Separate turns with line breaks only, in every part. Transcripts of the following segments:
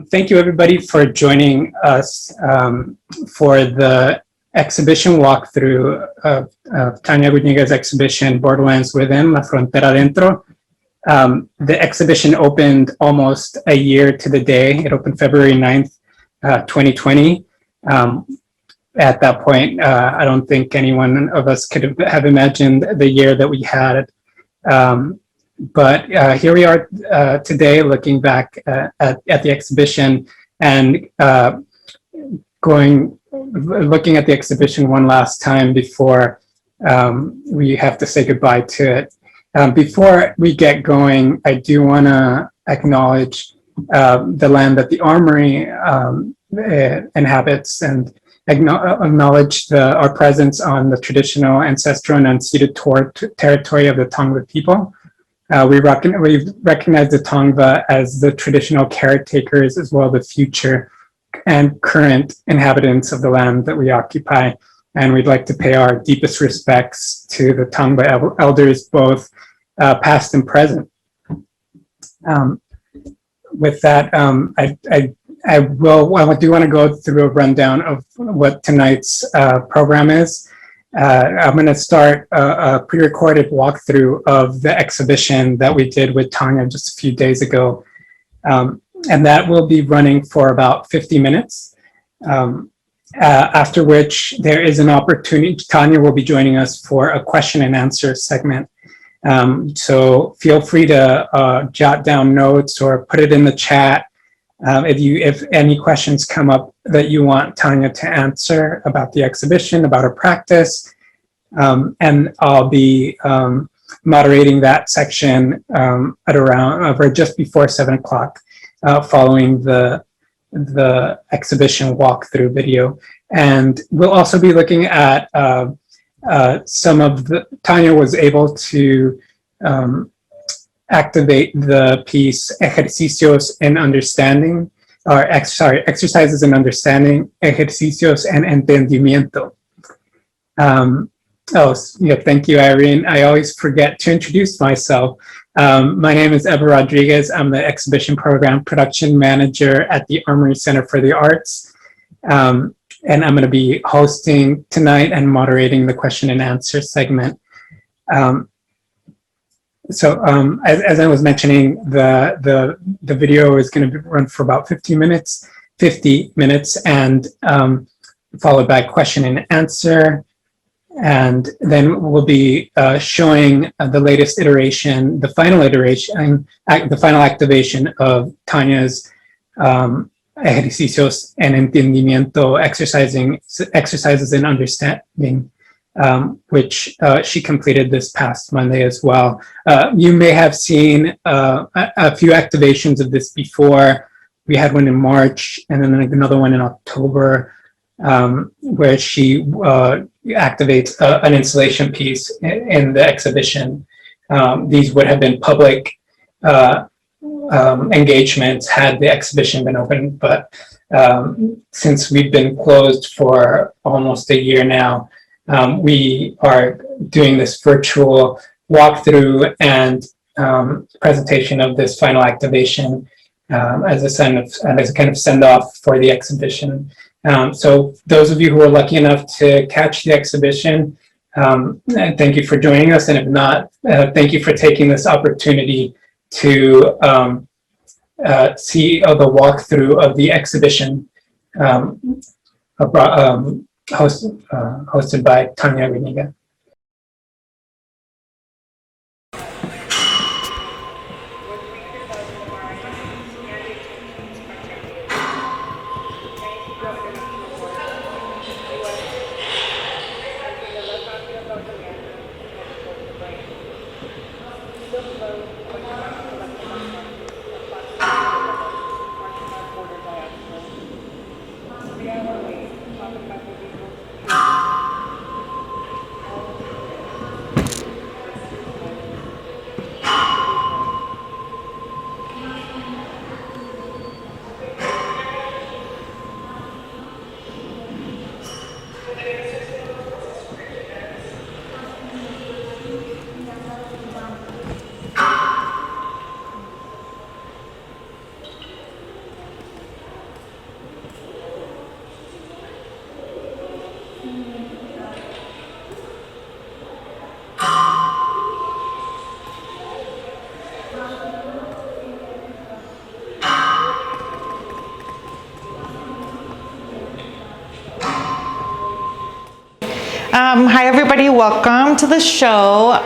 Thank you, everybody, for joining us for the exhibition walkthrough of Tanya Aguiñiga's exhibition, Borderlands Within, Frontera Adentro. The exhibition opened almost a year to the day. It opened February 9th, 2020. At that point, I don't think anyone of us could have imagined the year that we had. But here we are today looking back at the exhibition and looking at the exhibition one last time before we have to say goodbye to it. Before we get going, I do want to acknowledge the land that the Armory inhabits and acknowledge our presence on the traditional, ancestral, and unceded territory of the Tongva people. We recognize the Tongva as the traditional caretakers as well as the future and current inhabitants of the land that we occupy. And we'd like to pay our deepest respects to the Tongva elders, both past and present. With that, I do want to go through a rundown of what tonight's program is. I'm going to start a pre-recorded walkthrough of the exhibition that we did with Tanya just a few days ago. And that will be running for about 50 minutes. After which there is an opportunity, Tanya will be joining us for a question and answer segment. So feel free to jot down notes or put it in the chat if any questions come up that you want Tanya to answer about the exhibition, about her practice. And I'll be moderating that section at around just before 7 o'clock, following the exhibition walkthrough video. And we'll also be looking at some of Tanya was able to activate the piece Ejercicios en Understanding, or Exercises in Understanding, Ejercicios en Entendimiento. Thank you, Irene. I always forget to introduce myself. My name is Heber Rodriguez. I'm the Exhibition Program Production Manager at the Armory Center for the Arts. And I'm going to be hosting tonight and moderating the question and answer segment. As I was mentioning, the video is going to run for about 50 minutes, and followed by question and answer. And then we'll be showing the latest iteration, the final activation of Tanya's Ejercicios en Entendimiento, exercises in understanding, which she completed this past Monday as well. You may have seen a few activations of this before. We had one in March and then another one in October, where she activates an installation piece in the exhibition. These would have been public engagements had the exhibition been open, but since we've been closed for almost a year now, we are doing this virtual walkthrough and presentation of this final activation as a kind of send off for the exhibition. So those of you who are lucky enough to catch the exhibition, thank you for joining us. And if not, thank you for taking this opportunity to see the walkthrough of the exhibition hosted by Tanya Aguiñiga.
Hi everybody, welcome to the show.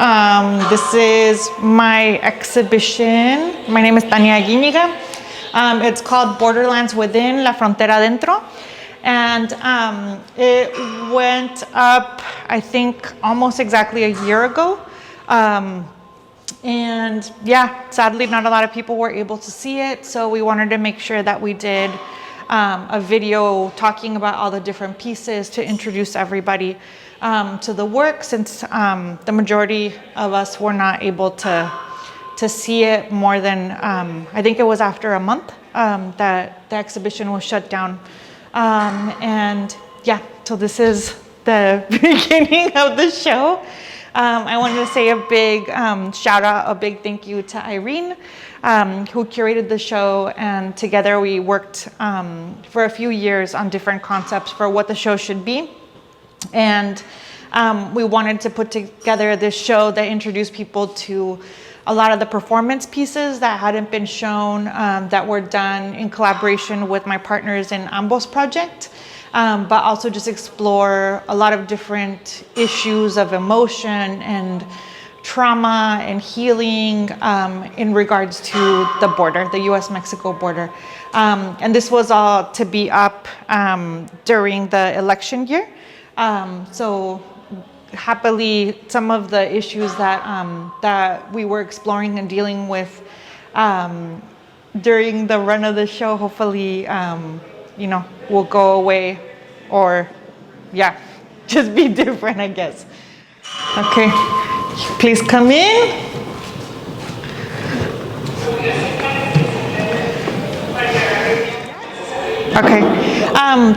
This is my exhibition. My name is Tanya Aguiñiga. It's called Borderlands Within, Frontera Adentro. And it went up, I think, almost exactly a year ago. And yeah, sadly, not a lot of people were able to see it. So we wanted to make sure that we did a video talking about all the different pieces to introduce everybody to the work, since the majority of us were not able to see it more than, I think it was after a month that the exhibition was shut down. And yeah, so this is the beginning of the show. I wanted to say a big shout out, a big thank you to Irene, who curated the show, and together we worked for a few years on different concepts for what the show should be. And we wanted to put together this show that introduced people to a lot of the performance pieces that hadn't been shown, that were done in collaboration with my partners in Ambos Project, but also just explore a lot of different issues of emotion and trauma and healing in regards to the border, the US-Mexico border. And this was all to be up during the election year. So happily, some of the issues that that we were exploring and dealing with during the run of the show, hopefully, you know, will go away, or yeah, just be different, I guess. Okay, please come in. Okay,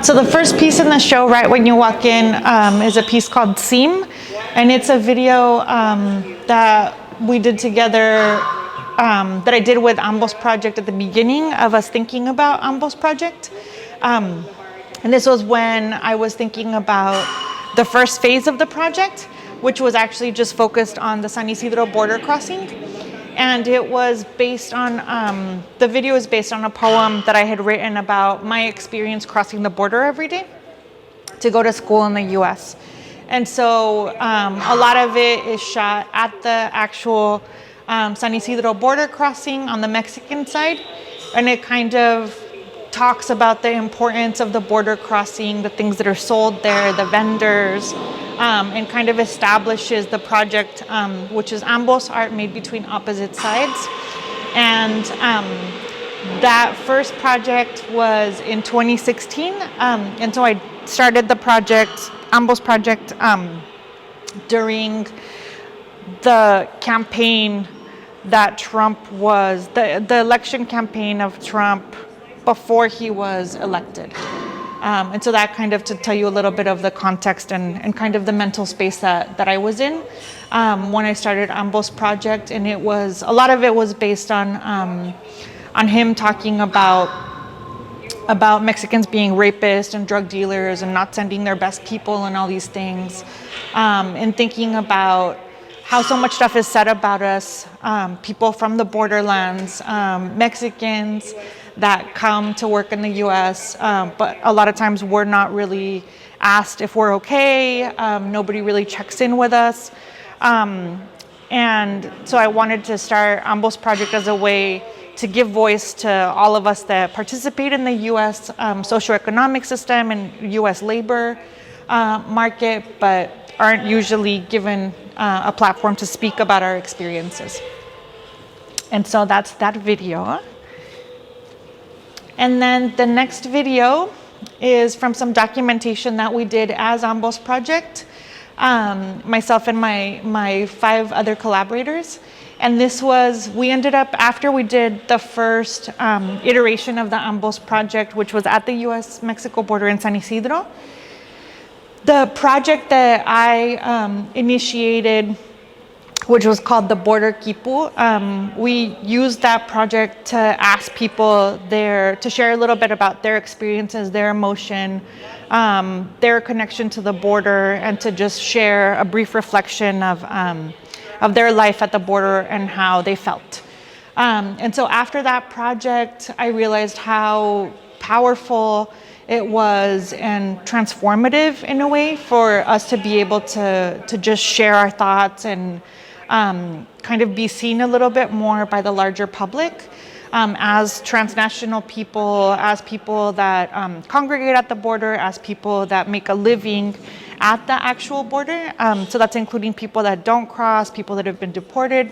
so the first piece in the show, right when you walk in, is a piece called Seam, and it's a video that we did together, that I did with Ambos Project at the beginning of us thinking about Ambos Project. And this was when I was thinking about the first phase of the project, which was actually just focused on the San Isidro border crossing. And it was based on, the video is based on a poem that I had written about my experience crossing the border every day to go to school in the US. And so a lot of it is shot at the actual San Isidro border crossing on the Mexican side. And it kind of talks about the importance of the border crossing, the things that are sold there, the vendors, and kind of establishes the project, which is Ambos, art made between opposite sides. And that first project was in 2016. And so I started the project, Ambos Project, during the campaign that Trump was, the election campaign of Trump before he was elected. And so that kind of to tell you a little bit of the context and kind of the mental space that I was in when I started Ambos Project. And it was, a lot of it was based on him talking about Mexicans being rapists and drug dealers and not sending their best people and all these things. And thinking about how so much stuff is said about us, people from the borderlands, Mexicans that come to work in the US, but a lot of times we're not really asked if we're okay. Nobody really checks in with us. And so I wanted to start Ambos Project as a way to give voice to all of us that participate in the US socioeconomic system and US labor market, but aren't usually given a platform to speak about our experiences. And so that's that video. And then the next video is from some documentation that we did as Ambos Project, myself and my 5 other collaborators. And this was, we ended up, after we did the first iteration of the Ambos Project, which was at the US-Mexico border in San Isidro, the project that I initiated, which was called the Border Kipu. We used that project to ask people there to share a little bit about their experiences, their emotion, their connection to the border, and to just share a brief reflection of their life at the border and how they felt. And so after that project, I realized how powerful it was and transformative in a way for us to be able to just share our thoughts and kind of be seen a little bit more by the larger public as transnational people, as people that congregate at the border, as people that make a living at the actual border. So that's including people that don't cross, people that have been deported.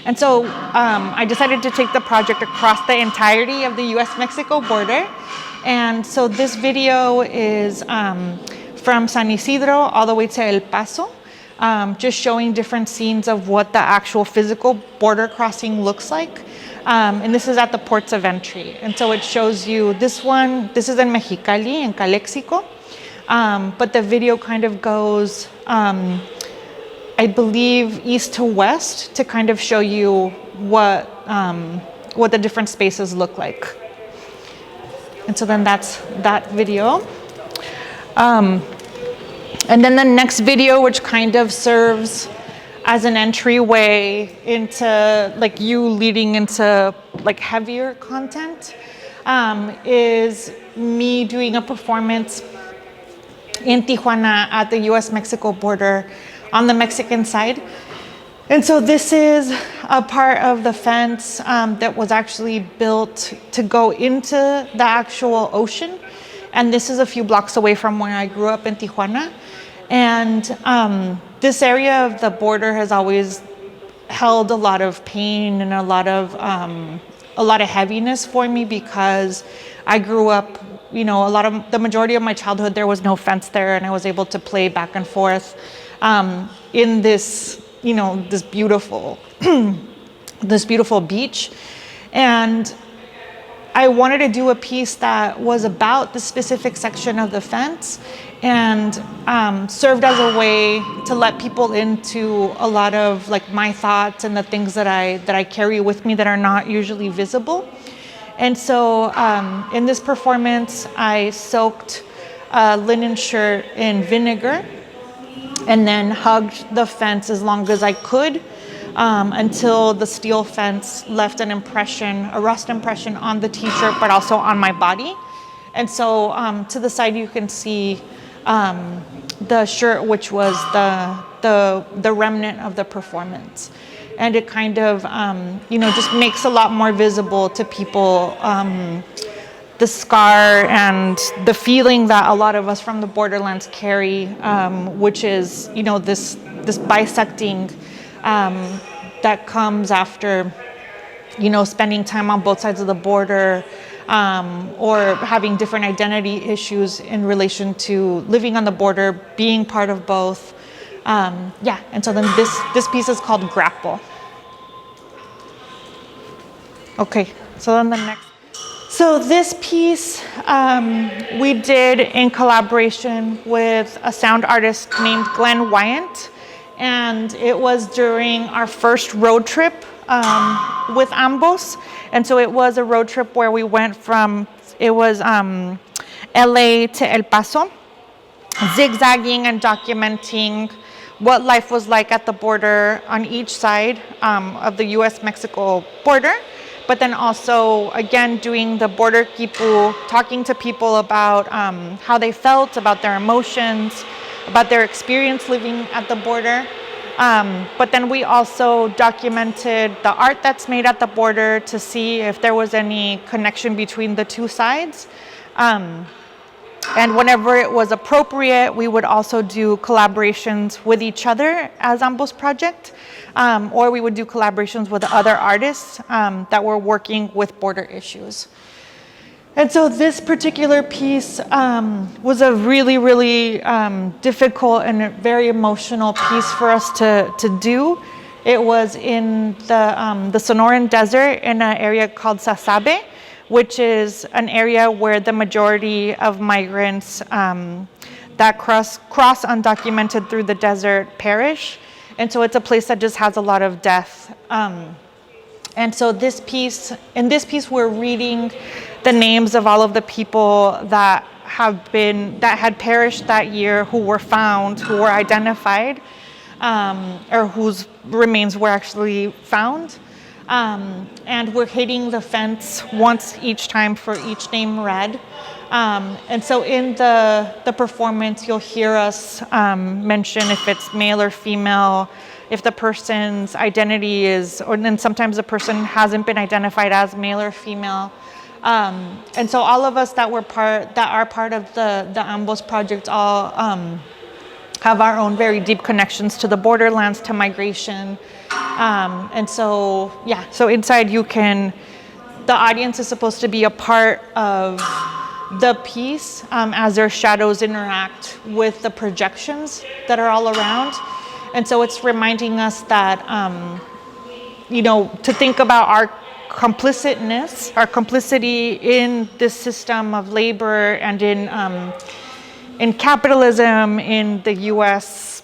And so I decided to take the project across the entirety of the US-Mexico border. And so this video is from San Isidro all the way to El Paso, just showing different scenes of what the actual physical border crossing looks like. And this is at the ports of entry. And so it shows you this is in Mexicali, in Calexico. But the video kind of goes, I believe, east to west to kind of show you what the different spaces look like. And so then that's that video. And then the next video, which kind of serves as an entryway into like you leading into like heavier content, is me doing a performance in Tijuana at the US-Mexico border on the Mexican side. And so this is a part of the fence that was actually built to go into the actual ocean. And this is a few blocks away from where I grew up in Tijuana. And this area of the border has always held a lot of pain and a lot of heaviness for me, because I grew up, you know, the majority of my childhood, there was no fence there, and I was able to play back and forth in this, you know, this beautiful beach. And I wanted to do a piece that was about the specific section of the fence and served as a way to let people into a lot of like my thoughts and the things that I carry with me that are not usually visible. And so in this performance, I soaked a linen shirt in vinegar and then hugged the fence as long as I could until the steel fence left an impression, a rust impression on the t-shirt, but also on my body. And so to the side, you can see the shirt, which was the remnant of the performance. And it kind of, you know, just makes a lot more visible to people the scar and the feeling that a lot of us from the borderlands carry, which is, you know, this bisecting that comes after, you know, spending time on both sides of the border, or having different identity issues in relation to living on the border, being part of both. Yeah, and so then this piece is called Grapple. Okay, so then the next. So this piece we did in collaboration with a sound artist named Glenn Wyant, and it was during our first road trip with Ambos. And so it was a road trip where we went from, it was LA to El Paso, zigzagging and documenting what life was like at the border on each side of the US-Mexico border. But then also, again, doing the border quipu, talking to people about how they felt, about their emotions, about their experience living at the border. But then we also documented the art that's made at the border to see if there was any connection between the two sides. And whenever it was appropriate, we would also do collaborations with each other as Ambos Project, or we would do collaborations with other artists that were working with border issues. And so this particular piece was a really, really difficult and very emotional piece for us to do. It was in the Sonoran Desert in an area called Sasabe, which is an area where the majority of migrants that cross undocumented through the desert perish. And so it's a place that just has a lot of death. And so in this piece, we're reading the names of all of the people that had perished that year, who were found, who were identified, or whose remains were actually found. And we're hitting the fence once each time for each name read. And so in the performance, you'll hear us mention if it's male or female, if the person's identity is, or then sometimes the person hasn't been identified as male or female. And so all of us that are part of the Ambos project all have our own very deep connections to the borderlands, to migration. And so, yeah, so inside the audience is supposed to be a part of the piece as their shadows interact with the projections that are all around. And so it's reminding us that, to think about our complicity in this system of labor and in capitalism, in the US,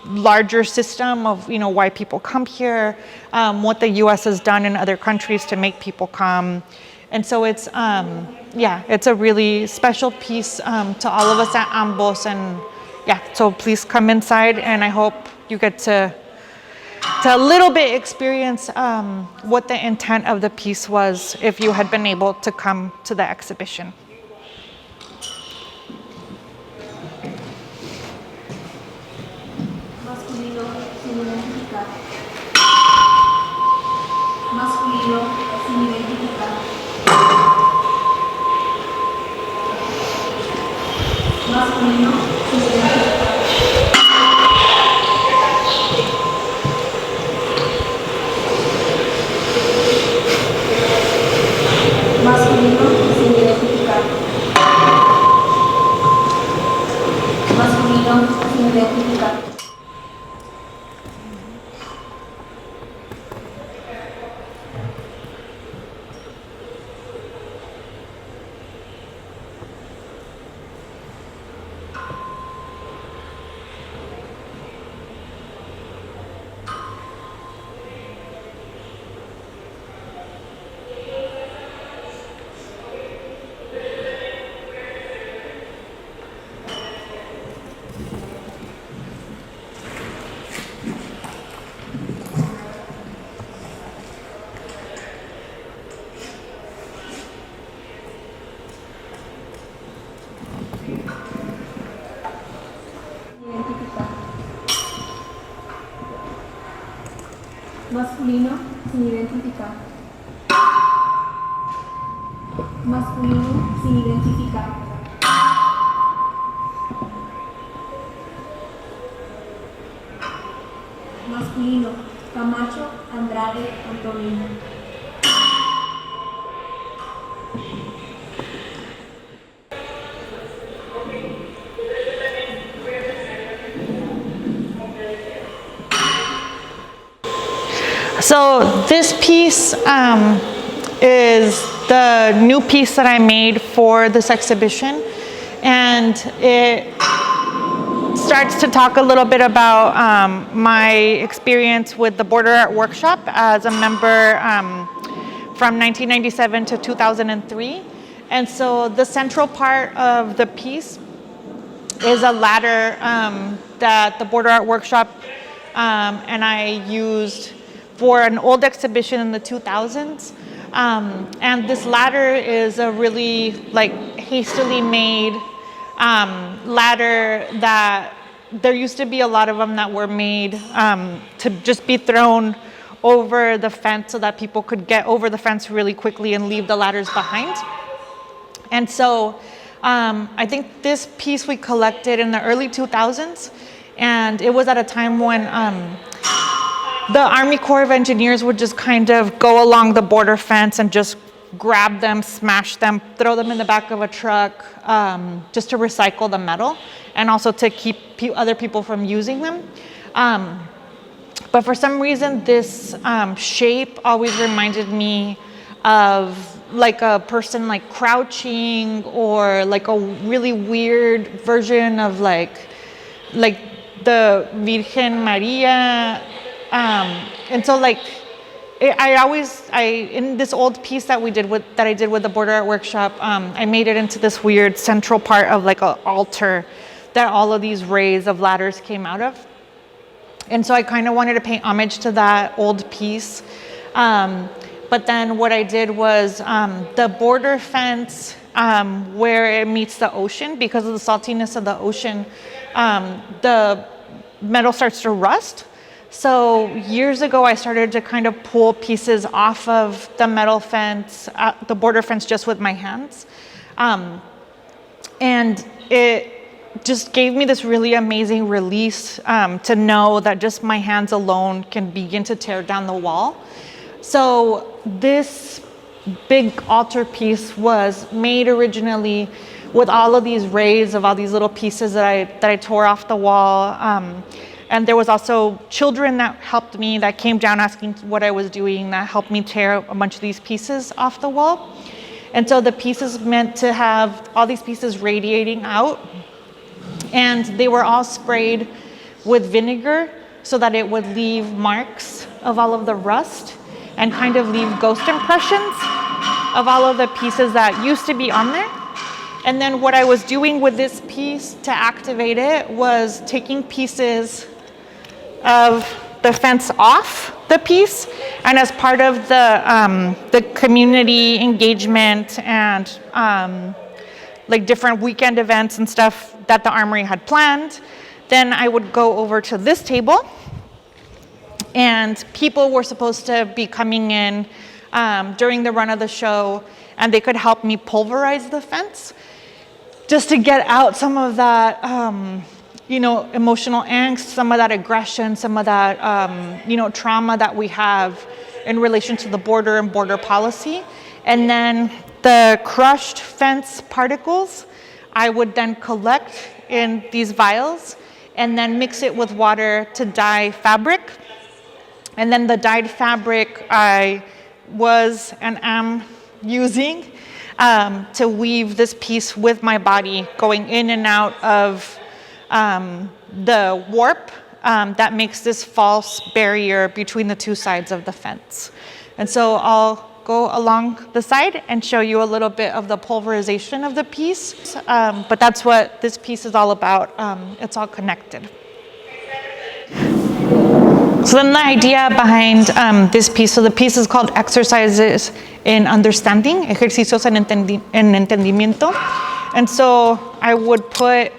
larger system of, why people come here, what the US has done in other countries to make people come. And so it's, it's a really special piece to all of us at Ambos. And so please come inside, and I hope you get to a little bit experience what the intent of the piece was if you had been able to come to the exhibition.
Masculino sin identificar. Masculino sin identificar. Masculino sin identificar. Masculino sin identificar. Masculino sin identificar. Masculino sin identificar. Masculino sin identificar. Masculino Camacho Andrade Antonino.
So this piece is the new piece that I made for this exhibition, and it starts to talk a little bit about my experience with the Border Art Workshop as a member from 1997 to 2003. And so the central part of the piece is a ladder that the Border Art Workshop and I used for an old exhibition in the 2000s. And this ladder is a really hastily made ladder that there used to be a lot of them that were made to just be thrown over the fence so that people could get over the fence really quickly and leave the ladders behind. And so I think this piece we collected in the early 2000s, and it was at a time when the Army Corps of Engineers would just kind of go along the border fence and just grab them, smash them, throw them in the back of a truck, just to recycle the metal and also to keep other people from using them. But for some reason, this shape always reminded me of a person crouching, or a really weird version of like the Virgen Maria. And so in this old piece that I did with the Border Art Workshop, I made it into this weird central part of an altar that all of these rays of ladders came out of. And so I kind of wanted to pay homage to that old piece. But then what I did was the border fence where it meets the ocean. Because of the saltiness of the ocean, the metal starts to rust. So years ago, I started to kind of pull pieces off of the metal fence, the border fence, just with my hands. And it just gave me this really amazing release to know that just my hands alone can begin to tear down the wall. So this big altar piece was made originally with all of these rays of all these little pieces that I tore off the wall. And there was also children that helped me, that came down asking what I was doing, that helped me tear a bunch of these pieces off the wall. And so the pieces meant to have all these pieces radiating out, and they were all sprayed with vinegar so that it would leave marks of all of the rust and kind of leave ghost impressions of all of the pieces that used to be on there. And then what I was doing with this piece to activate it was taking pieces of the fence off the piece, and as part of the community engagement and like different weekend events and stuff that the Armory had planned, then I would go over to this table, and people were supposed to be coming in during the run of the show, and they could help me pulverize the fence just to get out some of that emotional angst, some of that aggression, some of that trauma that we have in relation to the border and border policy. And then the crushed fence particles, I would then collect in these vials and then mix it with water to dye fabric. And then the dyed fabric I was and am using to weave this piece with my body, going in and out of the warp that makes this false barrier between the two sides of the fence. And so I'll go along the side and show you a little bit of the pulverization of the piece. But that's what this piece is all about. It's all connected. So then the idea behind this piece, so the piece is called Exercises in Understanding, Ejercicios en Entendimiento. And so I would put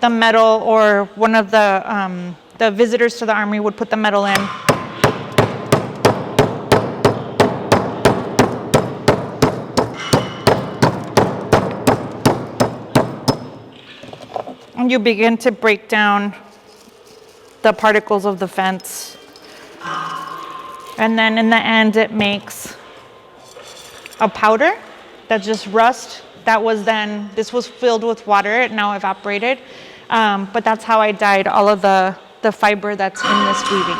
the metal, or one of the visitors to the Armory would put the metal in. And you begin to break down the particles of the fence. And then in the end, it makes a powder that just rust. This was filled with water, it now evaporated. But that's how I dyed all of the fiber that's in this weaving.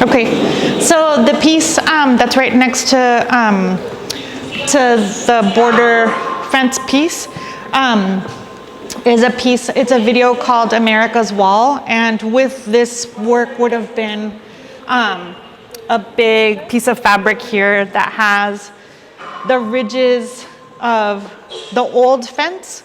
Okay, so the piece that's right next to the border fence piece is a piece, it's a video called America's Wall, and with this work would have been a big piece of fabric here that has the ridges of the old fence.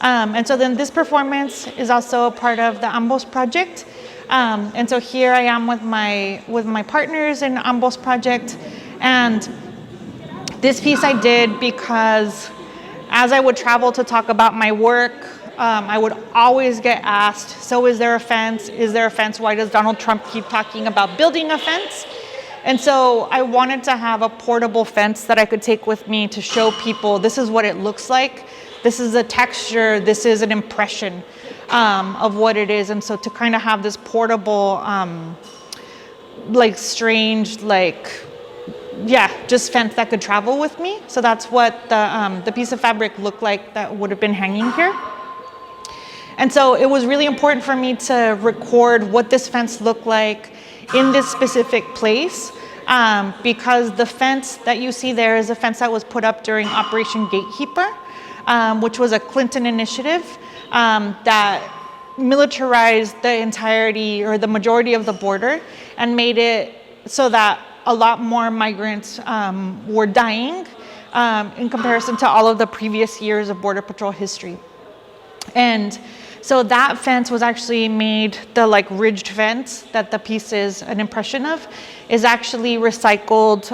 And so then this performance is also a part of the Ambos project. And so here I am with my partners in Ambos project, and this piece I did because as I would travel to talk about my work, I would always get asked, so is there a fence? Is there a fence? Why does Donald Trump keep talking about building a fence? And so I wanted to have a portable fence that I could take with me to show people this is what it looks like. This is a texture, this is an impression of what it is. And so to kind of have this portable, strange, just fence that could travel with me. So that's what the piece of fabric looked like that would have been hanging here. And so it was really important for me to record what this fence looked like in this specific place, because the fence that you see there is a fence that was put up during Operation Gatekeeper, which was a Clinton initiative that militarized the entirety or the majority of the border and made it so that a lot more migrants were dying in comparison to all of the previous years of Border Patrol history. And so that fence was actually made, the like ridged fence that the piece is an impression of, is actually recycled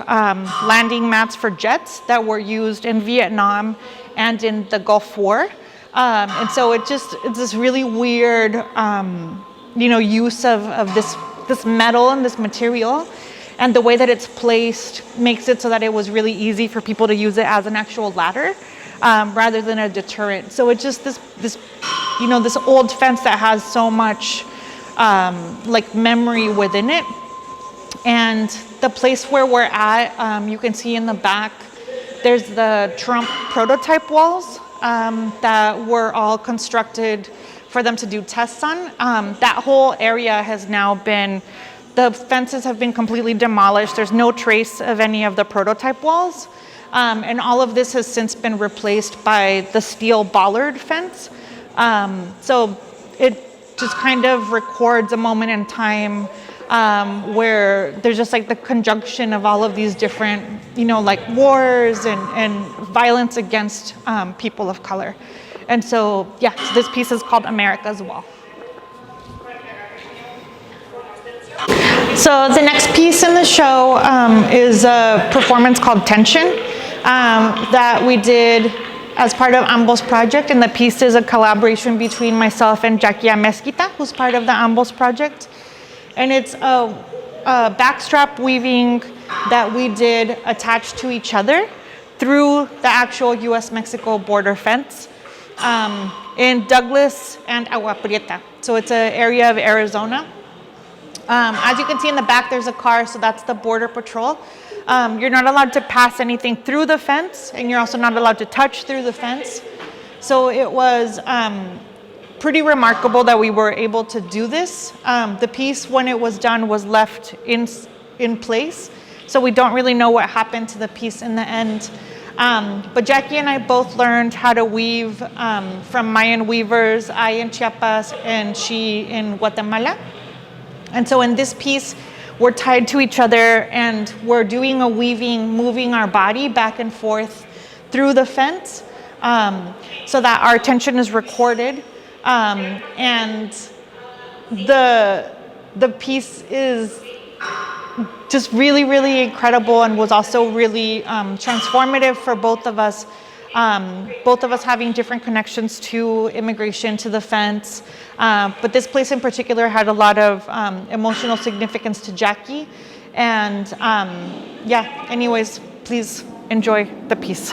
landing mats for jets that were used in Vietnam and in the Gulf War. And so it's this really weird, use of this metal and this material. And the way that it's placed makes it so that it was really easy for people to use it as an actual ladder rather than a deterrent. So it's just this old fence that has so much like memory within it. And the place where we're at, you can see in the back, there's the Trump prototype walls that were all constructed for them to do tests on. That whole area has now been, the fences have been completely demolished. There's no trace of any of the prototype walls. And all of this has since been replaced by the steel bollard fence. So it just kind of records a moment in time where there's just like the conjunction of all of these different, like wars and violence against people of color. And so, yeah, so this piece is called America's Wall. So the next piece in the show is a performance called Tension that we did as part of Ambos project, and the piece is a collaboration between myself and Jackie Mesquita, who's part of the Ambos project. And it's a backstrap weaving that we did attached to each other through the actual US-Mexico border fence in Douglas and Agua Prieta. So it's an area of Arizona. As you can see in the back, there's a car, so that's the Border Patrol. You're not allowed to pass anything through the fence, and you're also not allowed to touch through the fence. So it was pretty remarkable that we were able to do this. The piece, when it was done, was left in place, so we don't really know what happened to the piece in the end. But Jackie and I both learned how to weave from Mayan weavers, I in Chiapas and she in Guatemala. And so in this piece, we're tied to each other and we're doing a weaving, moving our body back and forth through the fence so that our tension is recorded. And the piece is just really, really incredible and was also really transformative for both of us having different connections to immigration, to the fence. But this place in particular had a lot of emotional significance to Jackie. And yeah, anyways, please enjoy the piece.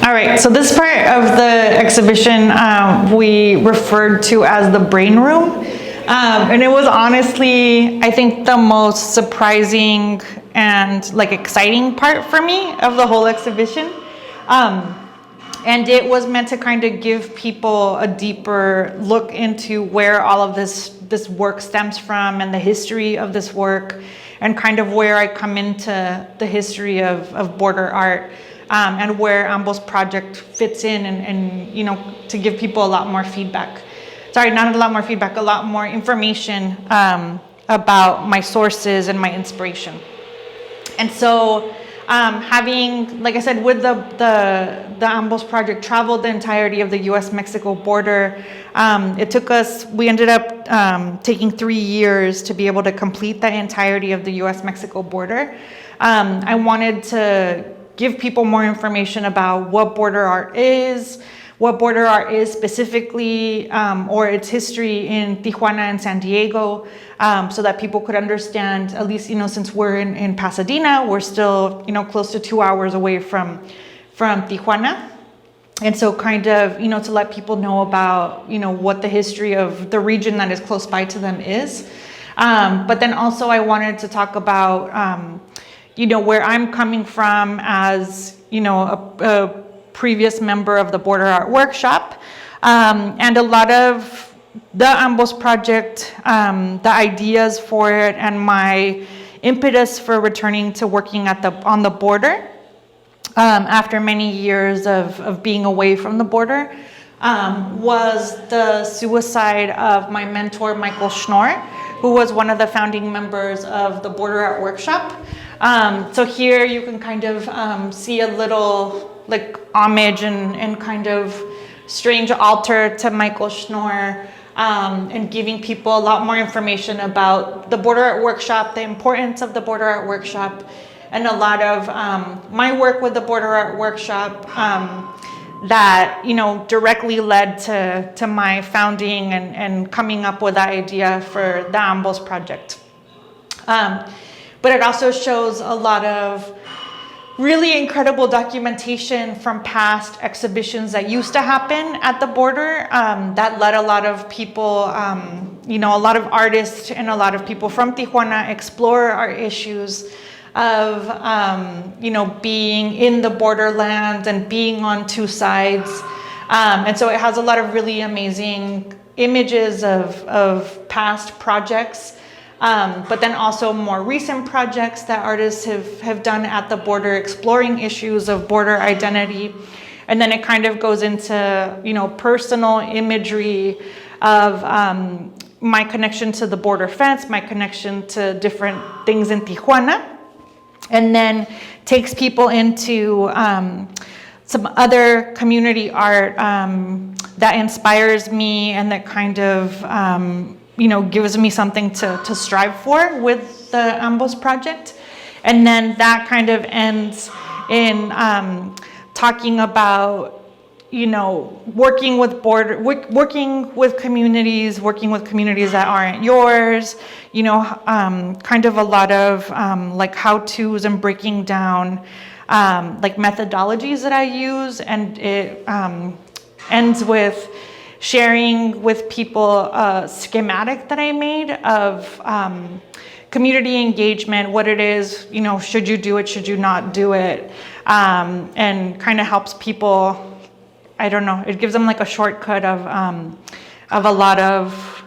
All right, so this part of the exhibition we referred to as the brain room. And it was honestly, I think, the most surprising and like exciting part for me of the whole exhibition. And it was meant to kind of give people a deeper look into where all of this work stems from and the history of this work and kind of where I come into the history of border art. And where Ambos project fits in and to give people a lot more feedback. Sorry, not a lot more feedback, a lot more information about my sources and my inspiration. And so Having, like I said, with the Ambos project, traveled the entirety of the U.S.-Mexico border. We ended up taking 3 years to be able to complete the entirety of the U.S.-Mexico border. I wanted to give people more information about what border art is, specifically, or its history in Tijuana and San Diego, so that people could understand, at least, since we're in Pasadena, we're still, close to 2 hours away from Tijuana. And so kind of, to let people know about, what the history of the region that is close by to them is. But then also I wanted to talk about, where I'm coming from as, a previous member of the Border Art Workshop, and a lot of the Ambos project, the ideas for it, and my impetus for returning to working on the border after many years of being away from the border, was the suicide of my mentor, Michael Schnorr, who was one of the founding members of the Border Art Workshop. So here you can kind of see a little homage and kind of strange altar to Michael Schnorr, and giving people a lot more information about the Border Art Workshop, the importance of the Border Art Workshop, and a lot of my work with the Border Art Workshop that directly led to my founding and coming up with the idea for the Ambos project. But it also shows a lot of really incredible documentation from past exhibitions that used to happen at the border, that led a lot of people, a lot of artists and a lot of people from Tijuana explore our issues of, being in the borderlands and being on two sides. And so it has a lot of really amazing images of past projects. But then also more recent projects that artists have done at the border, exploring issues of border identity. And then it kind of goes into, personal imagery of my connection to the border fence, my connection to different things in Tijuana. And then takes people into some other community art that inspires me and that kind of gives me something to strive for with the Ambos project. And then that kind of ends in talking about, working with communities that aren't yours, kind of a lot of how-tos and breaking down methodologies that I use. And it ends with sharing with people a schematic that I made of community engagement, what it is, should you do it, should you not do it, and kind of helps people, I don't know, it gives them a shortcut of a lot of,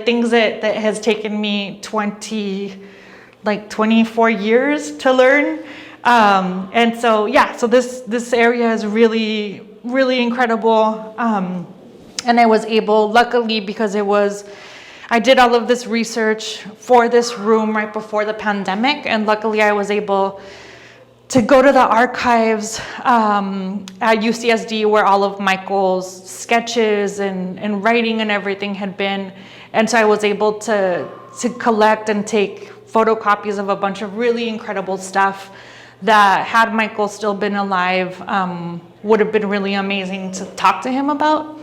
things that has taken me 24 years to learn. And so, so this area is really, really incredible. And I was able, luckily, because I did all of this research for this room right before the pandemic, and luckily I was able to go to the archives at UCSD where all of Michael's sketches and writing and everything had been. And so I was able to collect and take photocopies of a bunch of really incredible stuff that, had Michael still been alive, would have been really amazing to talk to him about.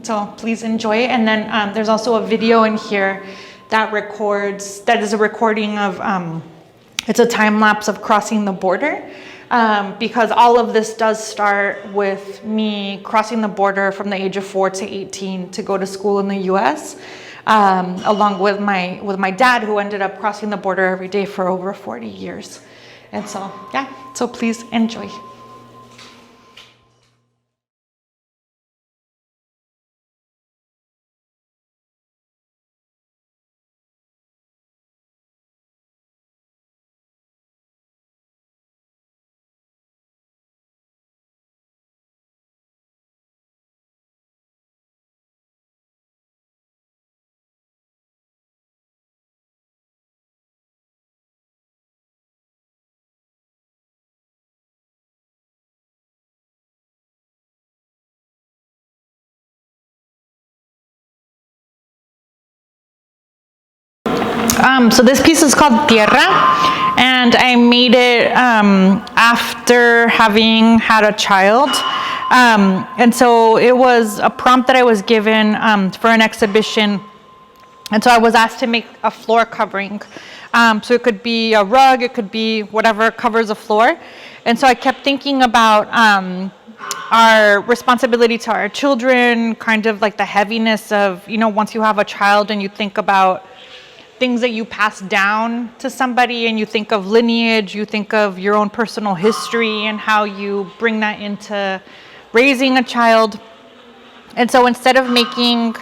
So please enjoy it. And then there's also a video in here that is a recording of, it's a time lapse of crossing the border, because all of this does start with me crossing the border from the age of 4 to 18 to go to school in the US, along with my dad, who ended up crossing the border every day for over 40 years. And so, so please enjoy. So this piece is called Tierra, and I made it after having had a child. And so it was a prompt that I was given for an exhibition. And so I was asked to make a floor covering. So it could be a rug, it could be whatever covers a floor. And so I kept thinking about our responsibility to our children, kind of like the heaviness of, once you have a child and you think about things that you pass down to somebody, and you think of lineage, you think of your own personal history and how you bring that into raising a child. And so instead of making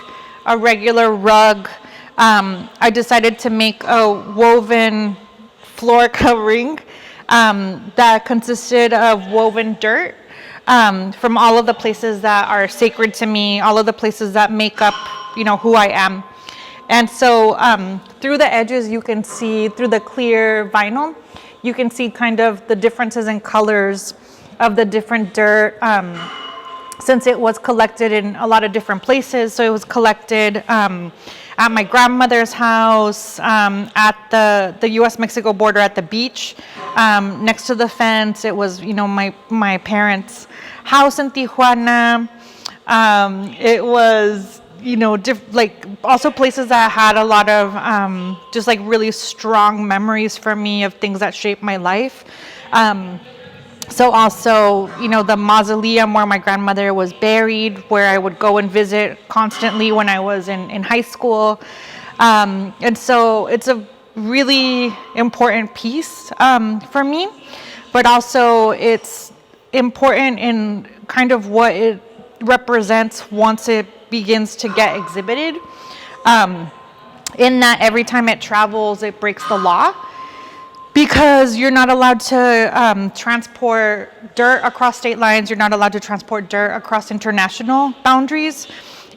a regular rug, I decided to make a woven floor covering that consisted of woven dirt from all of the places that are sacred to me, all of the places that make up, who I am. And so through the edges, you can see, through the clear vinyl, you can see kind of the differences in colors of the different dirt, since it was collected in a lot of different places. So it was collected at my grandmother's house, at the U.S.-Mexico border at the beach, next to the fence. It was, my parents' house in Tijuana. It was, also places that had a lot of just like really strong memories for me of things that shaped my life. So also, the mausoleum where my grandmother was buried, where I would go and visit constantly when I was in high school. And so it's a really important piece for me, but also it's important in kind of what it represents once it begins to get exhibited, in that every time it travels, it breaks the law, because you're not allowed to transport dirt across state lines. You're not allowed to transport dirt across international boundaries.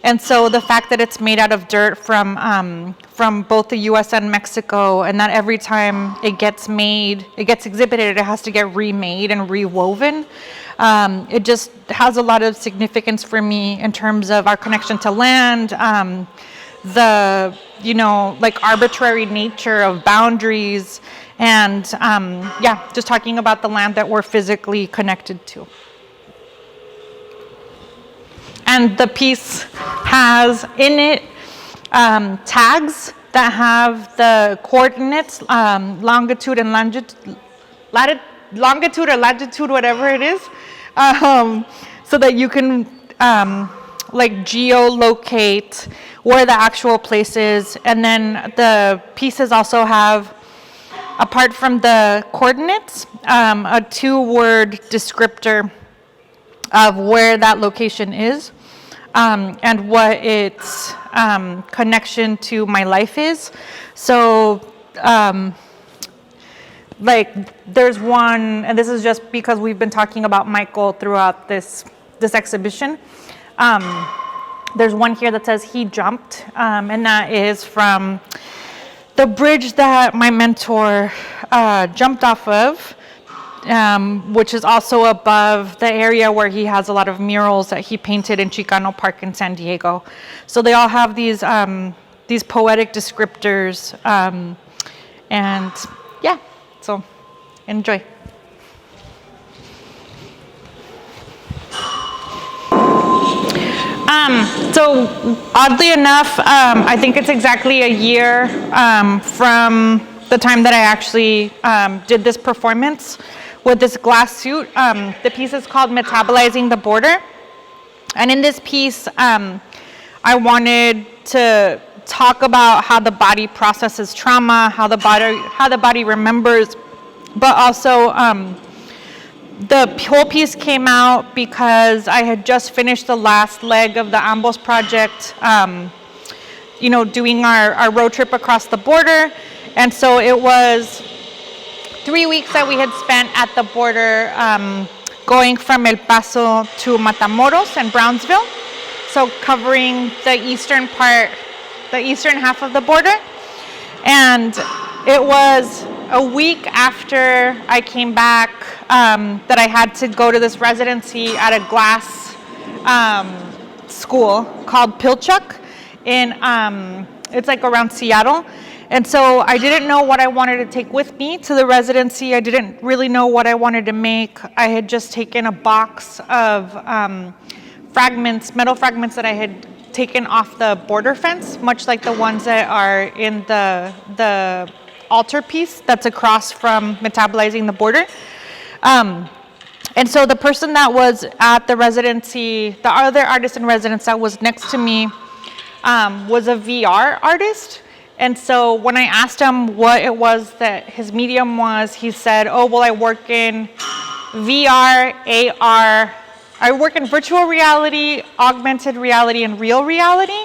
And so the fact that it's made out of dirt from both the US and Mexico, and that every time it gets exhibited, it has to get remade and rewoven. It just has a lot of significance for me in terms of our connection to land, the, arbitrary nature of boundaries, and just talking about the land that we're physically connected to. And the piece has in it tags that have the coordinates, longitude and longitude or latitude, whatever it is, so that you can geolocate where the actual place is. And then the pieces also have, apart from the coordinates, a 2-word descriptor of where that location is, and what its connection to my life is. So there's one, and this is just because we've been talking about Michael throughout this exhibition. There's one here that says he jumped, and that is from the bridge that my mentor jumped off of, which is also above the area where he has a lot of murals that he painted in Chicano Park in San Diego. So they all have these poetic descriptors, and so enjoy. So oddly enough, I think it's exactly a year from the time that I actually did this performance with this glass suit. The piece is called Metabolizing the Border. And in this piece, I wanted to talk about how the body processes trauma, how the body remembers, but also the whole piece came out because I had just finished the last leg of the Ambos project, doing our road trip across the border. And so it was 3 weeks that we had spent at the border, going from El Paso to Matamoros and Brownsville. So covering the eastern half of the border. And it was a week after I came back that I had to go to this residency at a glass school called Pilchuck it's like around Seattle. And so I didn't know what I wanted to take with me to the residency. I didn't really know what I wanted to make. I had just taken a box of fragments, metal fragments that I had taken off the border fence, much like the ones that are in the altarpiece that's across from Metabolizing the Border. And so the person that was at the residency, the other artist in residence that was next to me, was a VR artist. And so when I asked him what it was that his medium was, he said, oh, well, I work in VR, AR, I work in virtual reality, augmented reality, and real reality.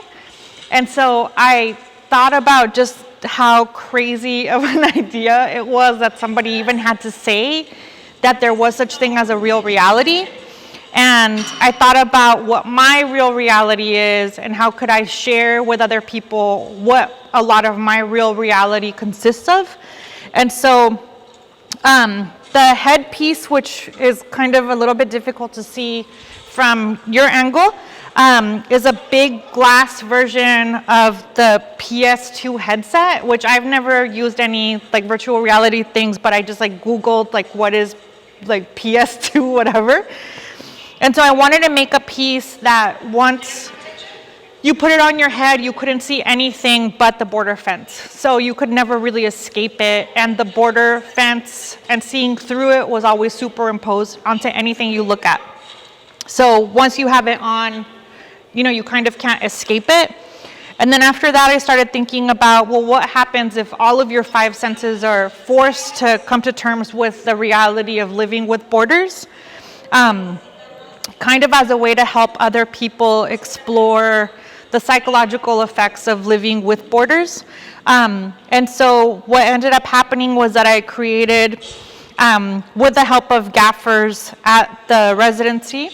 And so I thought about just how crazy of an idea it was that somebody even had to say that there was such thing as a real reality. And I thought about what my real reality is and how could I share with other people what a lot of my real reality consists of. And so the headpiece, which is kind of a little bit difficult to see from your angle, is a big glass version of the PS2 headset, which I've never used any like virtual reality things, but I just like Googled like what is like PS2 whatever. And so I wanted to make a piece that once you put it on your head, you couldn't see anything but the border fence. So you could never really escape it. And the border fence and seeing through it was always superimposed onto anything you look at. So once you have it on, you know, you kind of can't escape it. And then after that, I started thinking about, well, what happens if all of your 5 senses are forced to come to terms with the reality of living with borders? Kind of as a way to help other people explore the psychological effects of living with borders. And so what ended up happening was that I created, with the help of gaffers at the residency,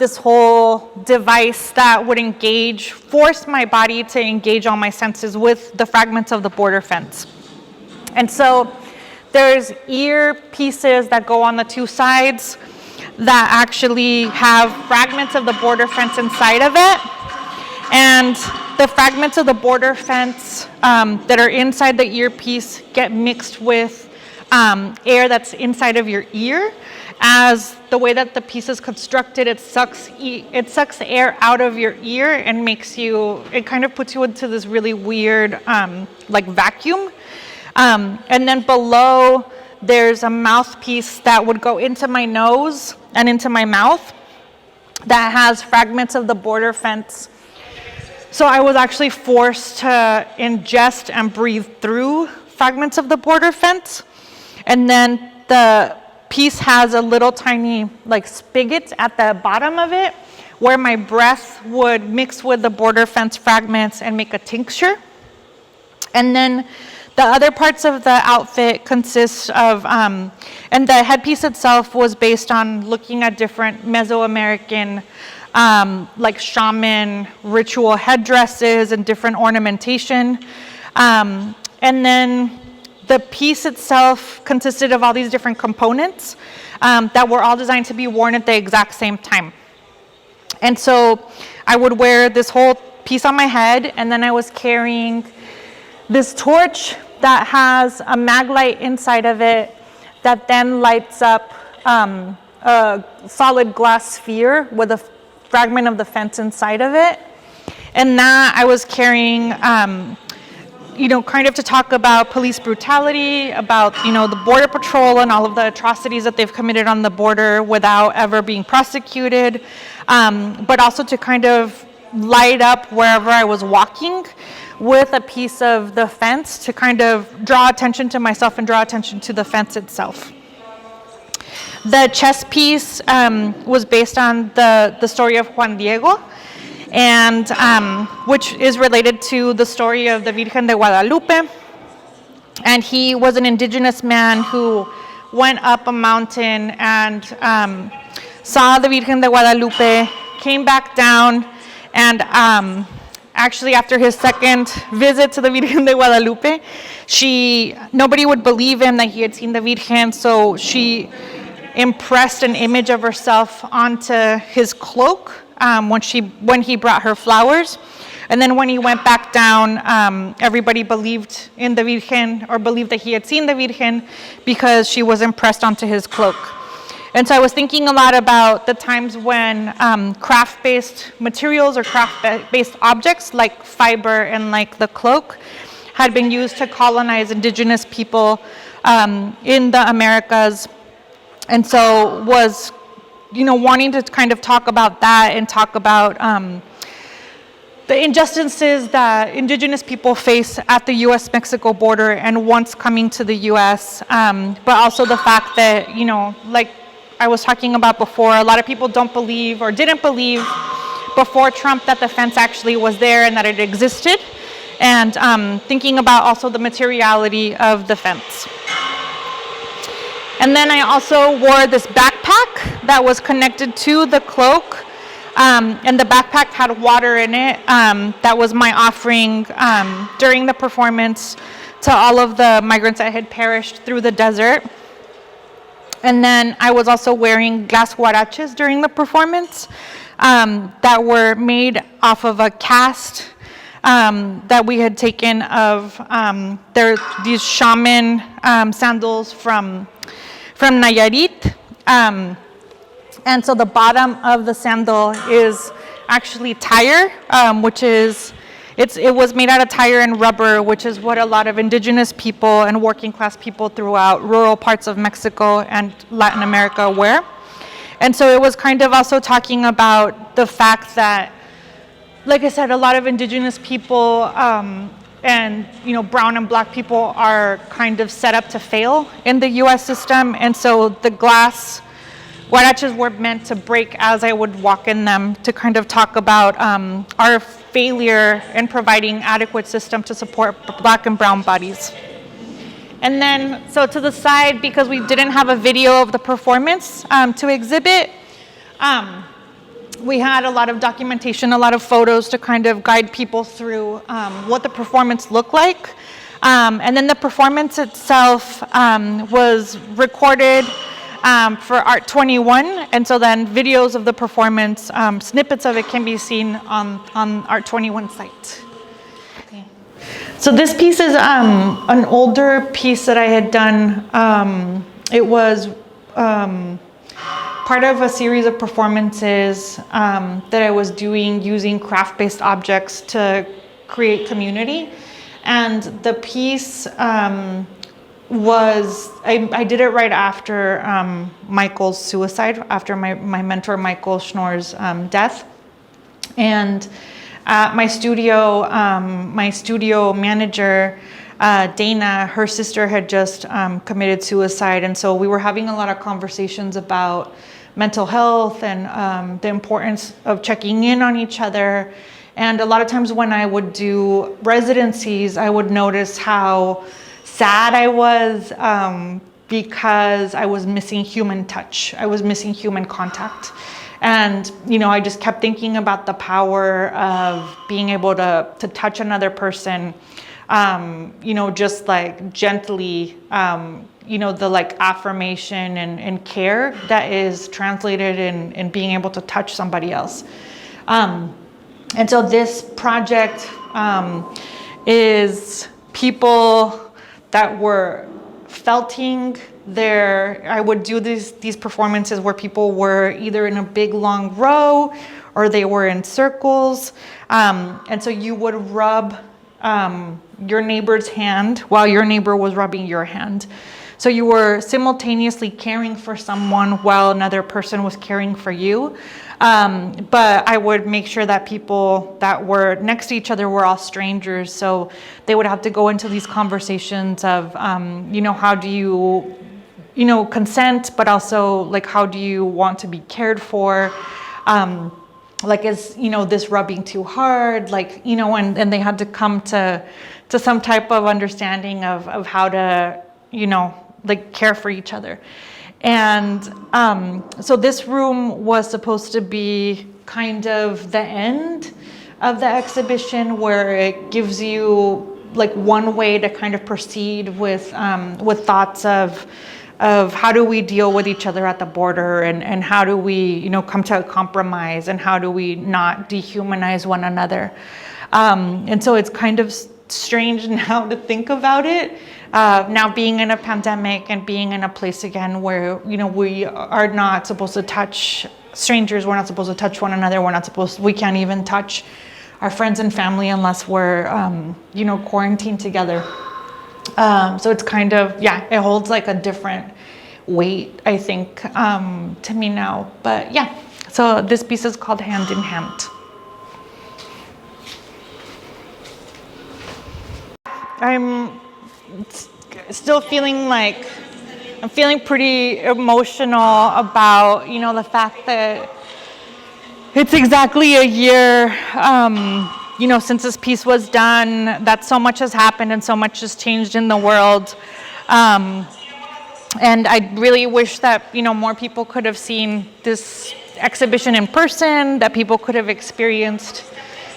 this whole device that would force my body to engage all my senses with the fragments of the border fence. And so there's ear pieces that go on the 2 sides that actually have fragments of the border fence inside of it. And the fragments of the border fence that are inside the earpiece get mixed with air that's inside of your ear. As the way that the piece is constructed, it sucks air out of your ear and it kind of puts you into this really weird like vacuum. And then below, there's a mouthpiece that would go into my nose and into my mouth that has fragments of the border fence. So I was actually forced to ingest and breathe through fragments of the border fence. And then the piece has a little tiny like spigot at the bottom of it where my breath would mix with the border fence fragments and make a tincture. And then the other parts of the outfit consist of, and the headpiece itself was based on looking at different Mesoamerican like shaman ritual headdresses and different ornamentation. And then the piece itself consisted of all these different components that were all designed to be worn at the exact same time. And so I would wear this whole piece on my head, and then I was carrying this torch that has a mag light inside of it that then lights up a solid glass sphere with a fragment of the fence inside of it. And that I was carrying, kind of to talk about police brutality, about, the Border Patrol and all of the atrocities that they've committed on the border without ever being prosecuted, but also to kind of light up wherever I was walking with a piece of the fence to kind of draw attention to myself and draw attention to the fence itself. The chest piece was based on the story of Juan Diego, and which is related to the story of the Virgen de Guadalupe. And he was an indigenous man who went up a mountain and saw the Virgen de Guadalupe, came back down, and actually after his second visit to the Virgen de Guadalupe, nobody would believe him that he had seen the Virgen, so she impressed an image of herself onto his cloak when he brought her flowers. And then when he went back down, everybody believed in the Virgen, or believed that he had seen the Virgen, because she was impressed onto his cloak. And so I was thinking a lot about the times when craft-based materials or craft-based objects like fiber and like the cloak had been used to colonize indigenous people in the Americas. And so was, wanting to kind of talk about that and talk about the injustices that indigenous people face at the U.S.-Mexico border and once coming to the U.S., but also the fact that, like I was talking about before, a lot of people don't believe or didn't believe before Trump that the fence actually was there and that it existed, and thinking about also the materiality of the fence. And then I also wore this backpack that was connected to the cloak, and the backpack had water in it. That was my offering during the performance to all of the migrants that had perished through the desert. And then I was also wearing glass huaraches during the performance that were made off of a cast that we had taken of these shaman sandals from Nayarit. And so the bottom of the sandal is actually tire, which is, it was made out of tire and rubber, which is what a lot of indigenous people and working class people throughout rural parts of Mexico and Latin America wear. And so it was kind of also talking about the fact that, like I said, a lot of indigenous people and brown and black people are kind of set up to fail in the US system. And so the glass huaraches were meant to break as I would walk in them, to kind of talk about our failure in providing adequate system to support black and brown bodies. And then, so to the side, because we didn't have a video of the performance to exhibit, we had a lot of documentation, a lot of photos to kind of guide people through what the performance looked like. And then the performance itself was recorded for Art 21, and so then videos of the performance, snippets of it can be seen on Art 21 site. Okay. So this piece is an older piece that I had done. It was part of a series of performances that I was doing using craft-based objects to create community. And the piece I did it right after Michael's suicide, after my mentor Michael Schnorr's death. And my studio manager, Dana, her sister had just committed suicide. And so we were having a lot of conversations about mental health and the importance of checking in on each other. And a lot of times when I would do residencies, I would notice how sad I was because I was missing human touch. I was missing human contact. And, I just kept thinking about the power of being able to touch another person, just like gently, the like affirmation and care that is translated in being able to touch somebody else. And so this project is people that were felting I would do these performances where people were either in a big long row or they were in circles. And so you would rub your neighbor's hand while your neighbor was rubbing your hand. So you were simultaneously caring for someone while another person was caring for you. But I would make sure that people that were next to each other were all strangers. So they would have to go into these conversations of, how do you, consent, but also like, how do you want to be cared for? Like, is, this rubbing too hard? Like, and they had to come to some type of understanding of how to, like care for each other. And so this room was supposed to be kind of the end of the exhibition, where it gives you like one way to kind of proceed with thoughts of how do we deal with each other at the border, and how do we come to a compromise, and how do we not dehumanize one another. And so it's kind of strange now to think about it. Now being in a pandemic and being in a place again where, we are not supposed to touch strangers, we're not supposed to touch one another, we can't even touch our friends and family unless we're, quarantined together. So it's kind of, it holds like a different weight, I think, to me now. But yeah, so this piece is called Hand in Hand. I'm still feeling I'm feeling pretty emotional about, the fact that it's exactly a year, since this piece was done, that so much has happened and so much has changed in the world. And I really wish that, more people could have seen this exhibition in person, that people could have experienced,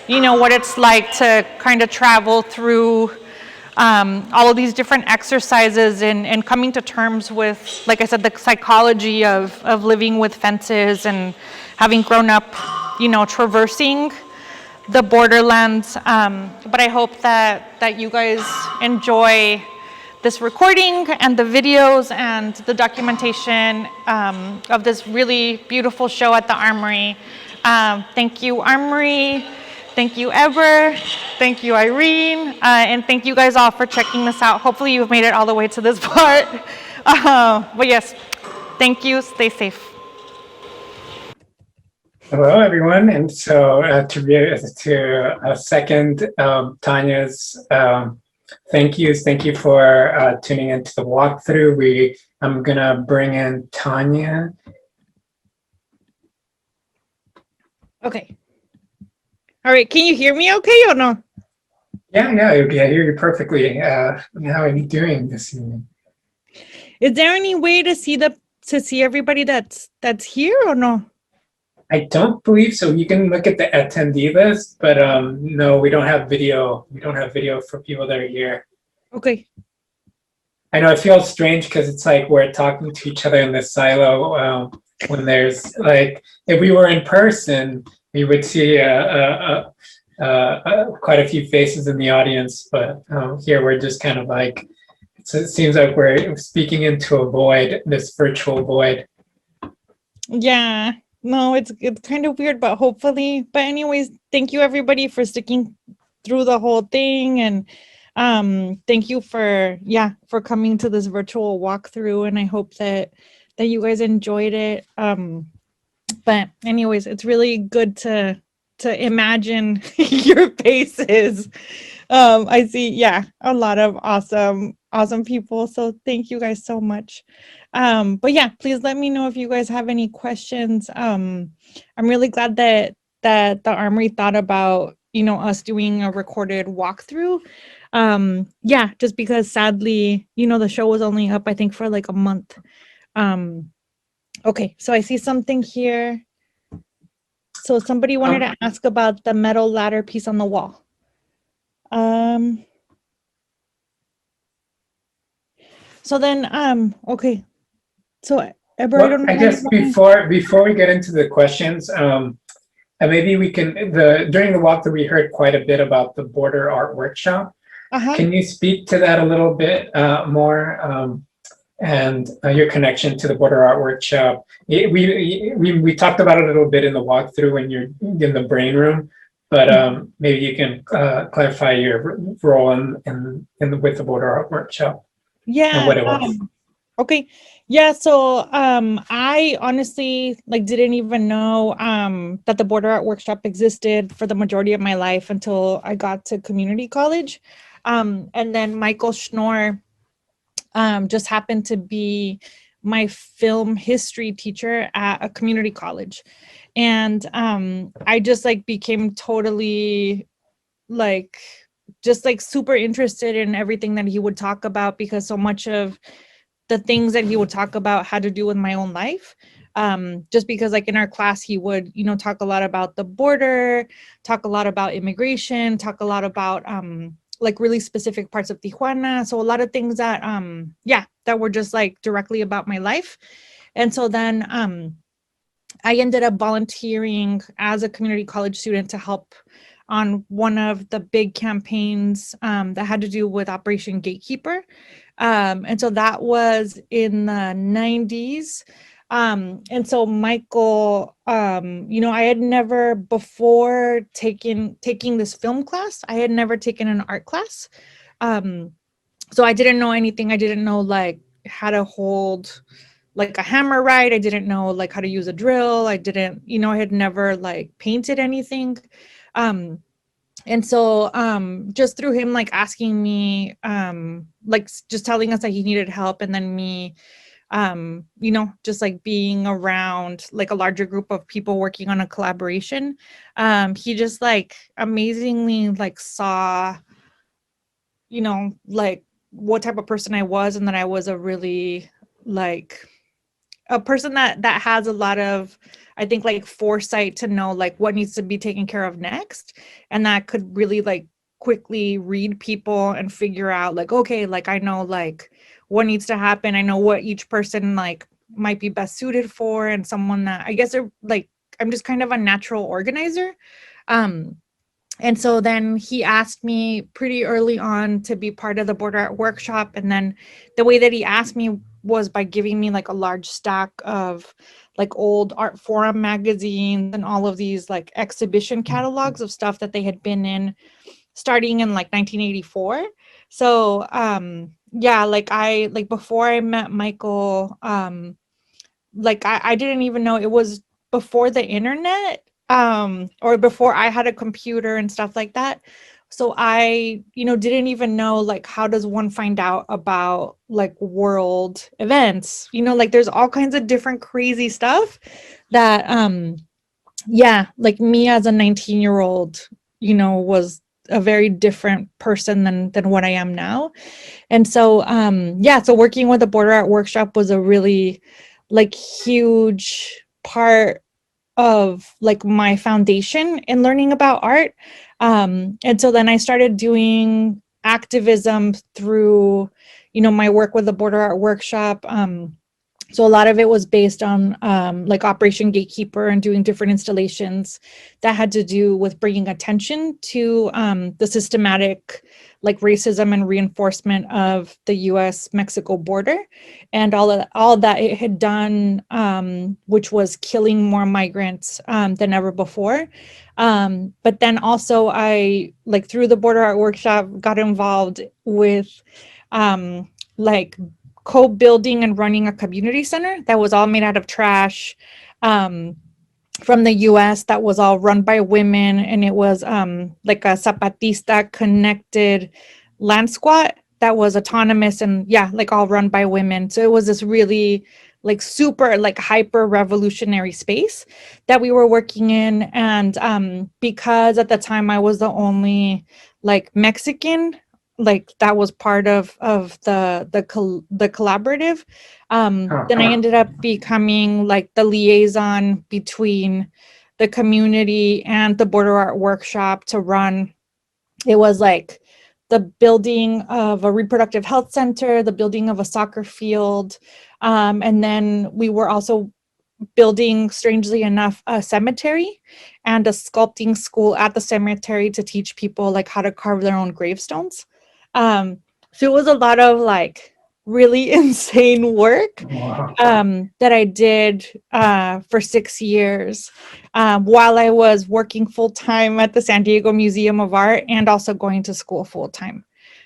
what it's like to kind of travel through all of these different exercises and coming to terms with, like I said, the psychology of living with fences and having grown up, traversing the borderlands. But I hope that you guys enjoy this recording and the videos and the documentation of this really beautiful show at the Armory. Thank you, Armory. Thank you, Heber. Thank you, Irene. And thank you guys all for checking this out. Hopefully you've made it all the way to this part. But yes, thank you. Stay safe.
Hello, everyone. And so to second Tanya's thank you for tuning into the walkthrough. I'm going to bring in Tanya.
Okay. All right, can you hear me okay or no?
Yeah, I hear you perfectly. How are you doing this evening?
Is there any way to see everybody that's here or no?
I don't believe so. You can look at the attendee list, but no, we don't have video. We don't have video for people that are here.
Okay.
I know it feels strange because it's like we're talking to each other in this silo when there's if we were in person, we would see quite a few faces in the audience, but here we're just kind of it seems like we're speaking into a void, this virtual void.
Yeah, no, it's kind of weird, but anyways, thank you everybody for sticking through the whole thing, and thank you for coming to this virtual walkthrough, and I hope that you guys enjoyed it. But anyways, it's really good to imagine your faces. I see, a lot of awesome people. So thank you guys so much. But yeah, please let me know if you guys have any questions. I'm really glad that the Armory thought about, us doing a recorded walkthrough. Just because sadly, the show was only up, I think, for like a month. Okay, so I see something here. So somebody wanted to ask about the metal ladder piece on the wall. So then, okay. So Heber, I don't know.
I guess before we get into the questions, maybe we can, during the walkthrough, we heard quite a bit about the Border Art Workshop. Can you speak to that a little bit more? And your connection to the Border Art Workshop. We talked about it a little bit in the walkthrough when you're in the brain room, but maybe you can clarify your role with the Border Art Workshop.
Yeah.
And what it was.
Okay. Yeah. So I honestly didn't even know that the Border Art Workshop existed for the majority of my life until I got to community college, and then Michael Schnorr just happened to be my film history teacher at a community college. And I just became totally super interested in everything that he would talk about, because so much of the things that he would talk about had to do with my own life. Just because in our class, he would, talk a lot about the border, talk a lot about immigration, talk a lot about really specific parts of Tijuana. So a lot of things that, that were just directly about my life. And so then I ended up volunteering as a community college student to help on one of the big campaigns that had to do with Operation Gatekeeper. And so that was in the 90s. And so Michael, I had never before taking this film class, I had never taken an art class. So I didn't know anything. I didn't know like how to hold like a hammer right. I didn't know like how to use a drill. I didn't, I had never like painted anything. And so just through him like asking me, like just telling us that he needed help, and then me, just like being around like a larger group of people working on a collaboration, he just like amazingly like saw, like what type of person I was, and that I was a really like a person that has a lot of, I think, like foresight to know like what needs to be taken care of next, and that could really like quickly read people and figure out like, okay, like I know like what needs to happen. I know what each person like might be best suited for, and someone that I guess are like, I'm just kind of a natural organizer. And so then he asked me pretty early on to be part of the border art workshop. And then the way that he asked me was by giving me like a large stack of like old art forum magazines and all of these like exhibition catalogs of stuff that they had been in starting in like 1984. So like before I met Michael, like I didn't even know it was before the internet, or before I had a computer and stuff like that. So I, didn't even know like how does one find out about like world events, like there's all kinds of different crazy stuff that like me as a 19-year-old, was a very different person than what I am now. And so so working with the border art workshop was a really like huge part of like my foundation in learning about art. And so then I started doing activism through, my work with the border art workshop. So a lot of it was based on like Operation Gatekeeper and doing different installations that had to do with bringing attention to the systematic like racism and reinforcement of the US-Mexico border, and all that it had done, which was killing more migrants than ever before. But then also I, like through the border art workshop, got involved with like co-building and running a community center that was all made out of trash from the US, that was all run by women, and it was like a Zapatista connected land squat that was autonomous and like all run by women. So it was this really like super like hyper revolutionary space that we were working in. And because at the time I was the only like Mexican like that was part of the collaborative, then I ended up becoming like the liaison between the community and the border art workshop to run. It was like the building of a reproductive health center, the building of a soccer field, and then we were also building, strangely enough, a cemetery and a sculpting school at the cemetery to teach people like how to carve their own gravestones. So it was a lot of like really insane work that I did for 6 years while I was working full time at the San Diego Museum of Art and also going to school full time.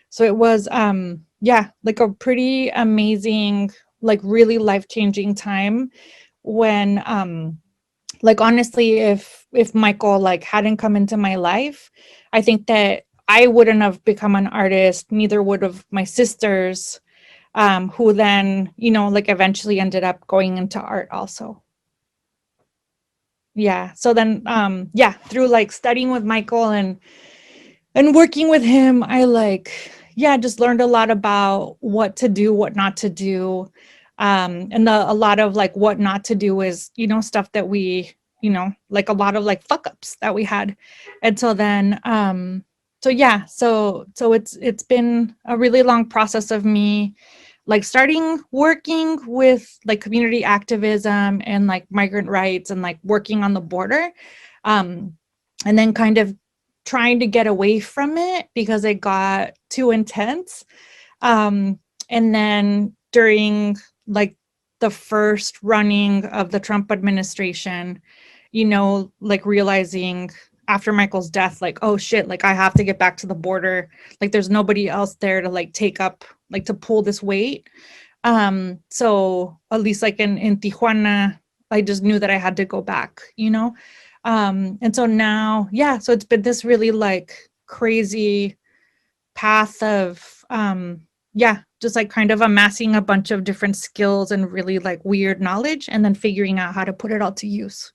So it was like a pretty amazing, like really life-changing time when like honestly, if Michael like hadn't come into my life, I think that I wouldn't have become an artist, neither would have my sisters, who then, like eventually ended up going into art also. Yeah. So then, through like studying with Michael and working with him, I like, just learned a lot about what to do, what not to do. And a lot of like what not to do is, stuff that we, like a lot of like fuck ups that we had. And so then, so it's been a really long process of me like starting working with like community activism and like migrant rights and like working on the border, and then kind of trying to get away from it because it got too intense. And then during like the first running of the Trump administration, you know, like realizing after Michael's death, like, oh shit, like I have to get back to the border. Like there's nobody else there to like take up, like to pull this weight. So at least like in Tijuana, I just knew that I had to go back, you know? And so now, yeah, so it's been this really like crazy path of, yeah, just like kind of amassing a bunch of different skills and really like weird knowledge and then figuring out how to put it all to use.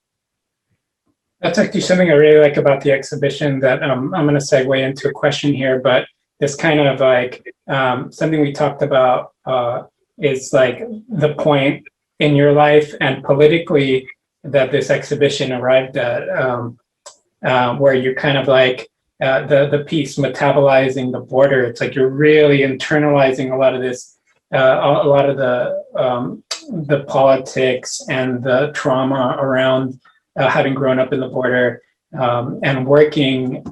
That's actually something I really like about the exhibition that I'm going to segue into a question here, but this kind of like something we talked about is like the point in your life and politically that this exhibition arrived at, where you're kind of like the piece Metabolizing the Border. It's like you're really internalizing a lot of this, a lot of the politics and the trauma around having grown up in the border, and working.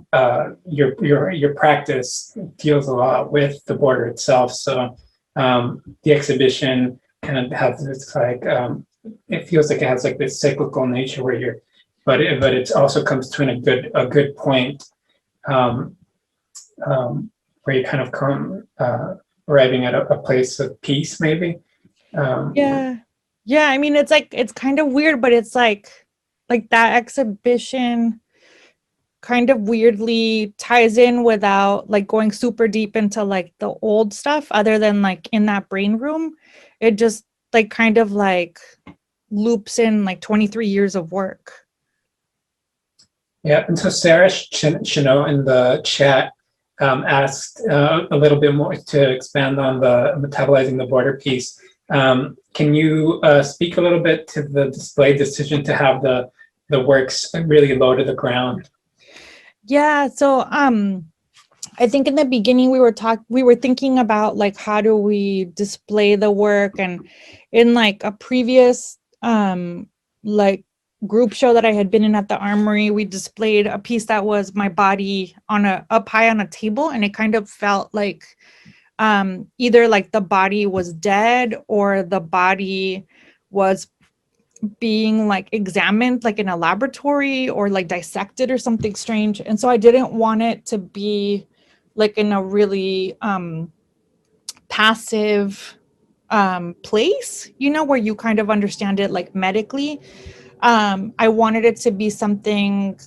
Your practice deals a lot with the border itself. So the exhibition kind of has this like it feels like it has like this cyclical nature where you're, but it also comes to a good point where you kind of come arriving at a place of peace, maybe.
Yeah. I mean, it's like it's kind of weird, but it's like that exhibition kind of weirdly ties in without like going super deep into like the old stuff, other than like in that brain room. It just like kind of like loops in like 23 years of work.
Yeah, and so Sarah Chanot in the chat asked a little bit more to expand on the Metabolizing the Border piece. Can you speak a little bit to the display decision to have the works really low to the ground?
Yeah, so I think in the beginning we were thinking about like how do we display the work, and in like a previous like group show that I had been in at the Armory, we displayed a piece that was my body up high on a table, and it kind of felt like either like the body was dead or the body was being like examined like in a laboratory or like dissected or something strange. And so I didn't want it to be like in a really passive place, you know, where you kind of understand it like medically. I wanted it to be something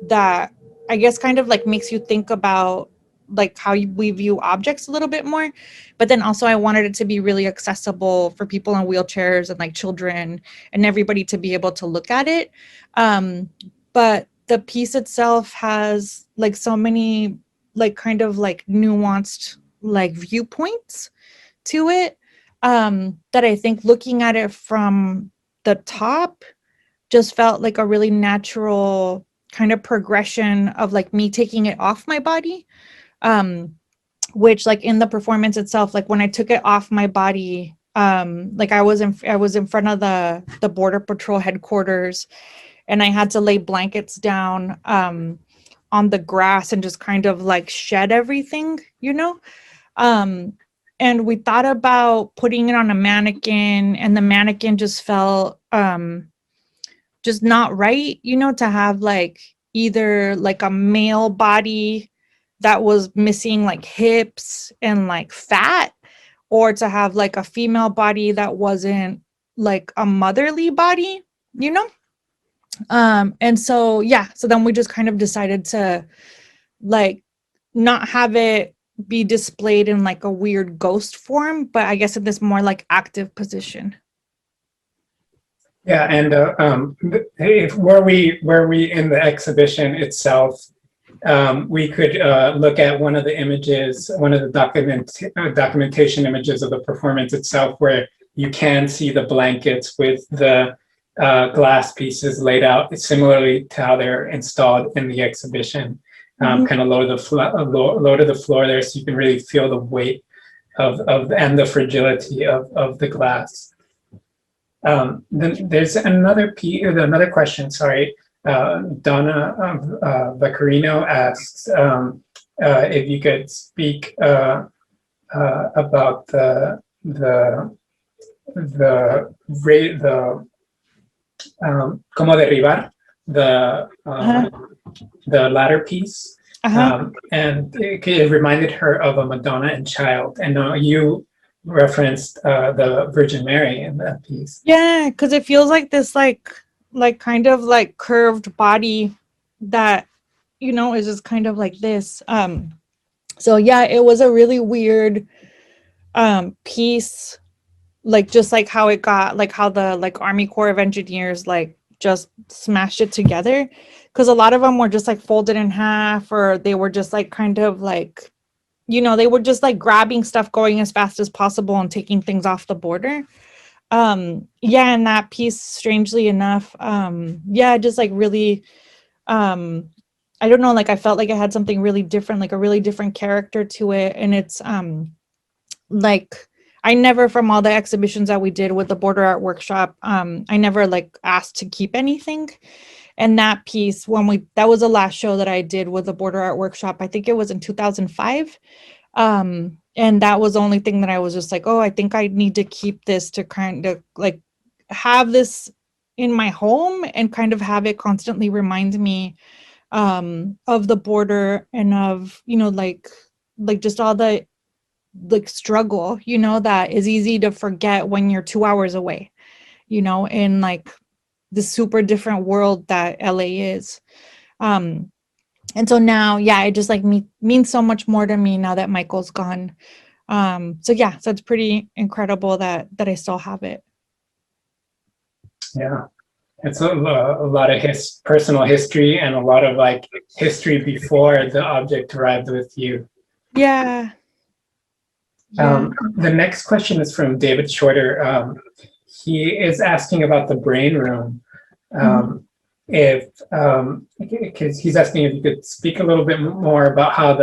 that I guess kind of like makes you think about like how we view objects a little bit more, but then also I wanted it to be really accessible for people in wheelchairs and like children and everybody to be able to look at it. But the piece itself has like so many like kind of like nuanced like viewpoints to it, that I think looking at it from the top just felt like a really natural kind of progression of like me taking it off my body. Which like in the performance itself, like when I took it off my body, like I was in front of the Border Patrol headquarters, and I had to lay blankets down on the grass and just kind of like shed everything, you know? And we thought about putting it on a mannequin, and the mannequin just felt just not right, you know, to have like either like a male body that was missing like hips and like fat, or to have like a female body that wasn't like a motherly body, you know? And so, yeah, so then we just kind of decided to like not have it be displayed in like a weird ghost form, but I guess in this more like active position.
Yeah, and were we in the exhibition itself, we could look at one of the images, one of the documentation images of the performance itself, where you can see the blankets with the glass pieces laid out similarly to how they're installed in the exhibition, kind of low to the floor there, so you can really feel the weight of and the fragility of the glass. Then there's another question, sorry. Donna Vaccarino asks if you could speak about the como derribar the latter piece. And it reminded her of a Madonna and Child. And you referenced the Virgin Mary in that piece.
Yeah, because it feels like this like kind of like curved body that, you know, is just kind of like this. So yeah, it was a really weird piece, like just like how it got, like how the like Army Corps of Engineers like just smashed it together, because a lot of them were just like folded in half, or they were just like kind of like, you know, they were just like grabbing stuff, going as fast as possible and taking things off the border. Yeah, and that piece, strangely enough, yeah, just like really, I don't know, like I felt like it had something really different, like a really different character to it. And it's like I never, from all the exhibitions that we did with the Border Art Workshop, I never like asked to keep anything. And that piece, that was the last show that I did with the Border Art Workshop. I think it was in 2005. And that was the only thing that I was just like, oh, I think I need to keep this to kind of like have this in my home and kind of have it constantly remind me of the border and of, you know, like just all the like struggle, you know, that is easy to forget when you're 2 hours away, you know, in like the super different world that LA is. And so now, yeah, it just like means so much more to me now that Michael's gone. So yeah, so it's pretty incredible that I still have it.
Yeah, it's a lot of personal history and a lot of like history before the object arrived with you.
Yeah.
The next question is from David Shorter. He is asking about the brain room. Because he's asking if you could speak a little bit more about how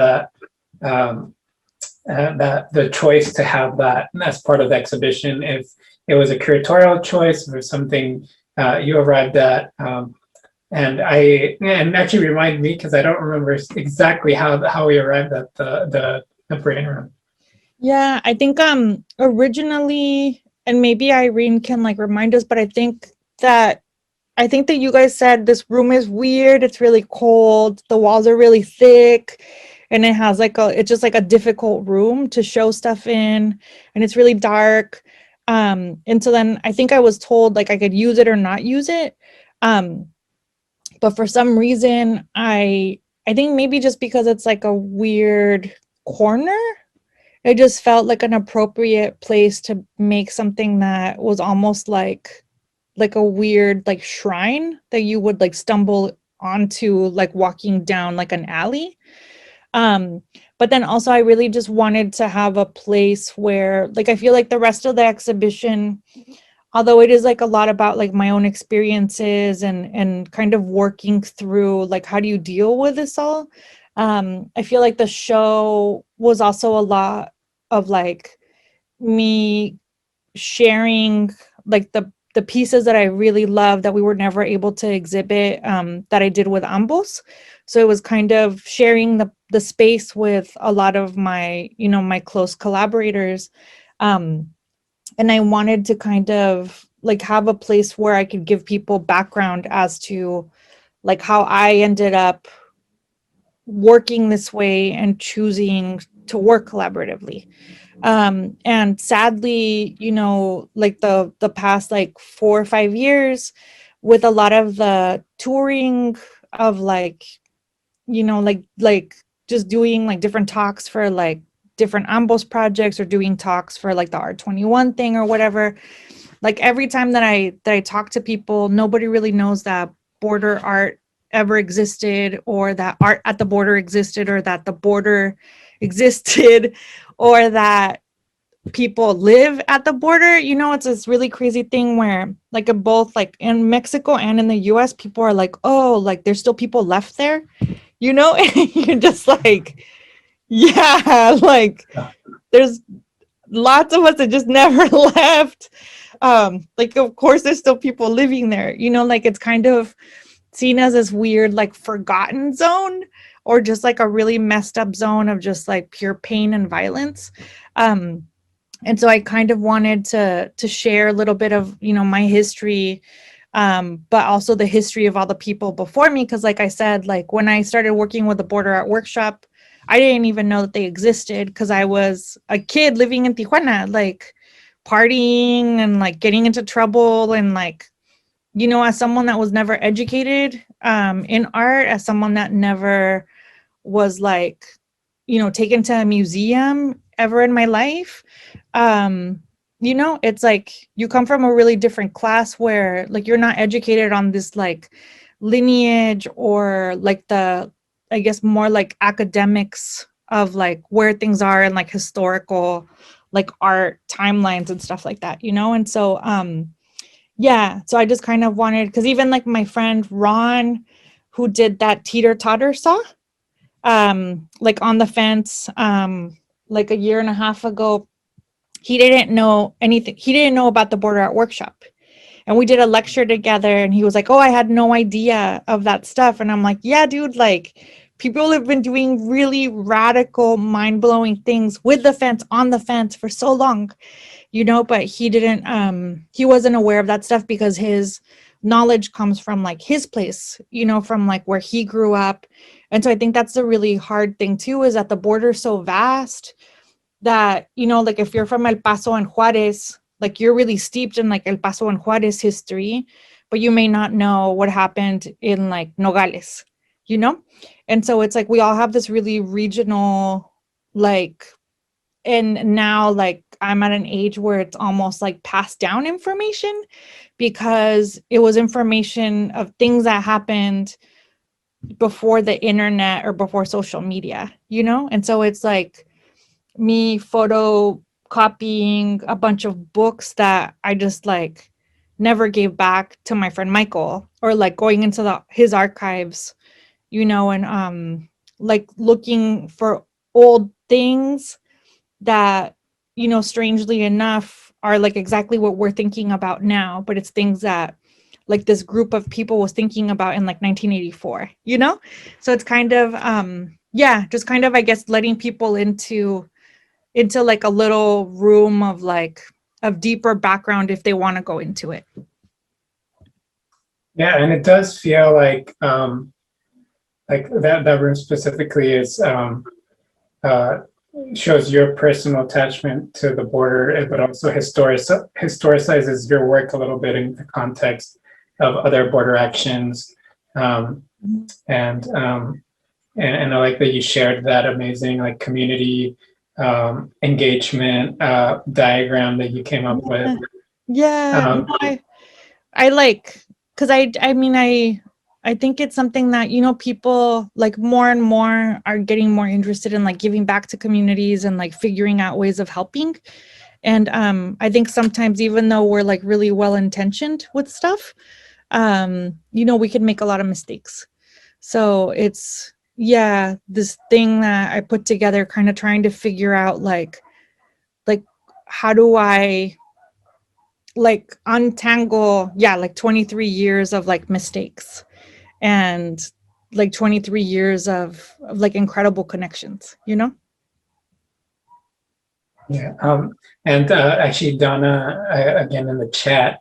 the choice to have that as part of the exhibition, if it was a curatorial choice or something you arrived at, and actually remind me, because I don't remember exactly how we arrived at the brain room.
Yeah, I think originally, and maybe Irene can like remind us, but I think that you guys said this room is weird, it's really cold, the walls are really thick, and it has like it's just like a difficult room to show stuff in, and it's really dark. And so then I think I was told like I could use it or not use it. But for some reason, I think maybe just because it's like a weird corner, it just felt like an appropriate place to make something that was almost like a weird like shrine that you would like stumble onto, like walking down like an alley. But then also I really just wanted to have a place where like I feel like the rest of the exhibition, although it is like a lot about like my own experiences and kind of working through like how do you deal with this all, I feel like the show was also a lot of like me sharing like the pieces that I really love that we were never able to exhibit, that I did with Ambos. So it was kind of sharing the space with a lot of my, you know, my close collaborators. And I wanted to kind of like have a place where I could give people background as to like how I ended up working this way and choosing to work collaboratively. And sadly, you know, like the past like 4 or 5 years with a lot of the touring of like, you know, like just doing like different talks for like different Ambos projects or doing talks for like the Art21 thing or whatever. Like every time that I talk to people, nobody really knows that border art ever existed, or that art at the border existed, or that the border existed, or that people live at the border. You know, it's this really crazy thing where like in both like in Mexico and in the US, people are like, oh, like there's still people left there, you know. And you're just like, yeah, like there's lots of us that just never left. Like of course there's still people living there, you know. Like it's kind of seen as this weird, like forgotten zone, or just like a really messed up zone of just like pure pain and violence. And so I kind of wanted to share a little bit of, you know, my history, but also the history of all the people before me. Because like I said, like when I started working with the Border Art Workshop, I didn't even know that they existed because I was a kid living in Tijuana, like partying and like getting into trouble. And like, you know, as someone that was never educated in art, as someone that never was like, you know, taken to a museum ever in my life, you know, it's like you come from a really different class where like you're not educated on this like lineage or like the, I guess, more like academics of like where things are and like historical like art timelines and stuff like that, you know. And so yeah, so I just kind of wanted, because even like my friend Ron, who did that teeter totter saw like on the fence like a year and a half ago, he didn't know anything. He didn't know about the Border Art Workshop. And we did a lecture together and he was like, oh, I had no idea of that stuff. And I'm like, yeah, dude, like people have been doing really radical, mind-blowing things with the fence, on the fence for so long, you know, but he didn't, he wasn't aware of that stuff because his knowledge comes from like his place, you know, from like where he grew up. And so I think that's the really hard thing too, is that the border is so vast that, you know, like if you're from El Paso and Juarez, like you're really steeped in like El Paso and Juarez history, but you may not know what happened in like Nogales, you know? And so it's like we all have this really regional, like, and now like I'm at an age where it's almost like passed down information because it was information of things that happened before the internet or before social media, you know? And so it's like me photocopying a bunch of books that I just like never gave back to my friend Michael, or like going into his archives, you know, and like looking for old things that, you know, strangely enough are like exactly what we're thinking about now, but it's things that like this group of people was thinking about in like 1984, you know? So it's kind of yeah, just kind of, I guess, letting people into like a little room of like of deeper background if they want to go into it.
Yeah, and it does feel like that room specifically is shows your personal attachment to the border, but also historicizes your work a little bit in the context of other border actions. And I like that you shared that amazing like community engagement diagram that you came up with.
Yeah, I like, because I mean I think it's something that, you know, people like more and more are getting more interested in like giving back to communities and like figuring out ways of helping. And I think sometimes even though we're like really well intentioned with stuff, you know, we can make a lot of mistakes. So it's, yeah, this thing that I put together, kind of trying to figure out like how do I like untangle, yeah, like 23 years of like mistakes and like 23 years of like incredible connections, you know?
Yeah, and actually Donna, again in the chat,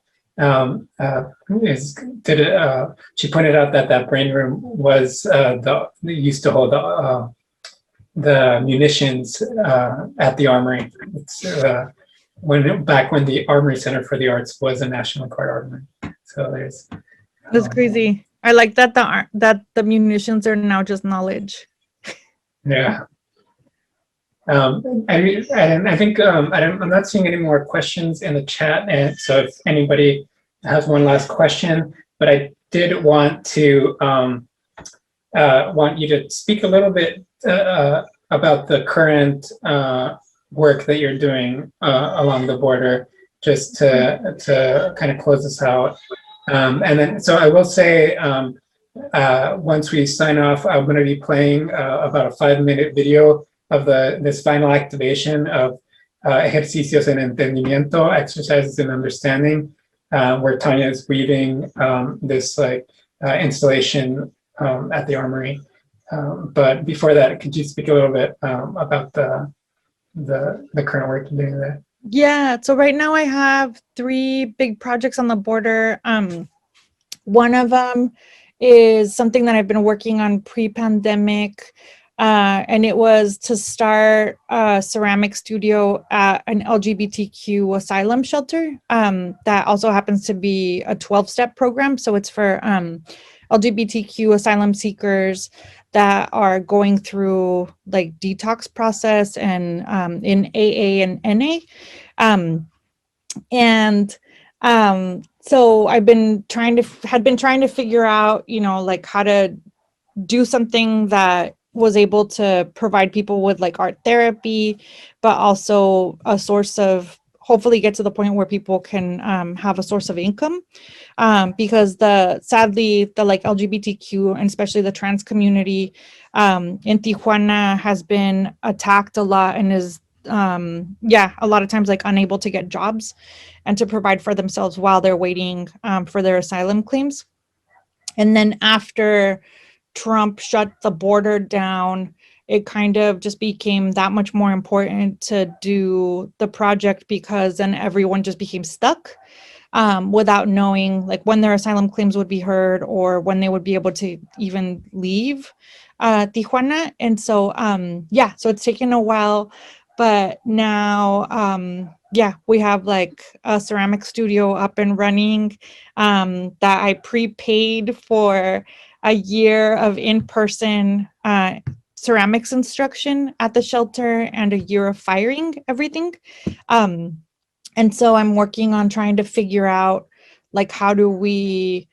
she pointed out that brain room was used to hold the munitions at the Armory. It's back when the Armory Center for the Arts was a National Guard Armory. So there's
that's crazy. I like that the munitions are now just knowledge.
Yeah. I think I'm not seeing any more questions in the chat, and so if anybody has one last question, but I did want to want you to speak a little bit about the current work that you're doing along the border, just to kind of close this out. And then, so I will say, once we sign off, I'm going to be playing about a 5-minute video of this final activation of ejercicios en entendimiento, exercises in understanding, where Tanya is weaving this like installation at the Armory. But before that, could you speak a little bit about the current work you're doing there?
Yeah, so right now I have 3 big projects on the border. One of them is something that I've been working on pre-pandemic, and it was to start a ceramic studio at an LGBTQ asylum shelter. That also happens to be a 12-step program, so it's for LGBTQ asylum seekers that are going through like detox process and in AA and NA. And so had been trying to figure out, you know, like how to do something that was able to provide people with like art therapy, but also a source of hopefully get to the point where people can have a source of income. Because sadly the like LGBTQ and especially the trans community in Tijuana has been attacked a lot and is a lot of times like unable to get jobs and to provide for themselves while they're waiting for their asylum claims. And then after Trump shut the border down, it kind of just became that much more important to do the project because then everyone just became stuck without knowing like when their asylum claims would be heard or when they would be able to even leave Tijuana. And so, so it's taken a while, but now, we have like a ceramic studio up and running that I prepaid for a year of in-person ceramics instruction at the shelter and a year of firing everything. And so I'm working on trying to figure out like how do we,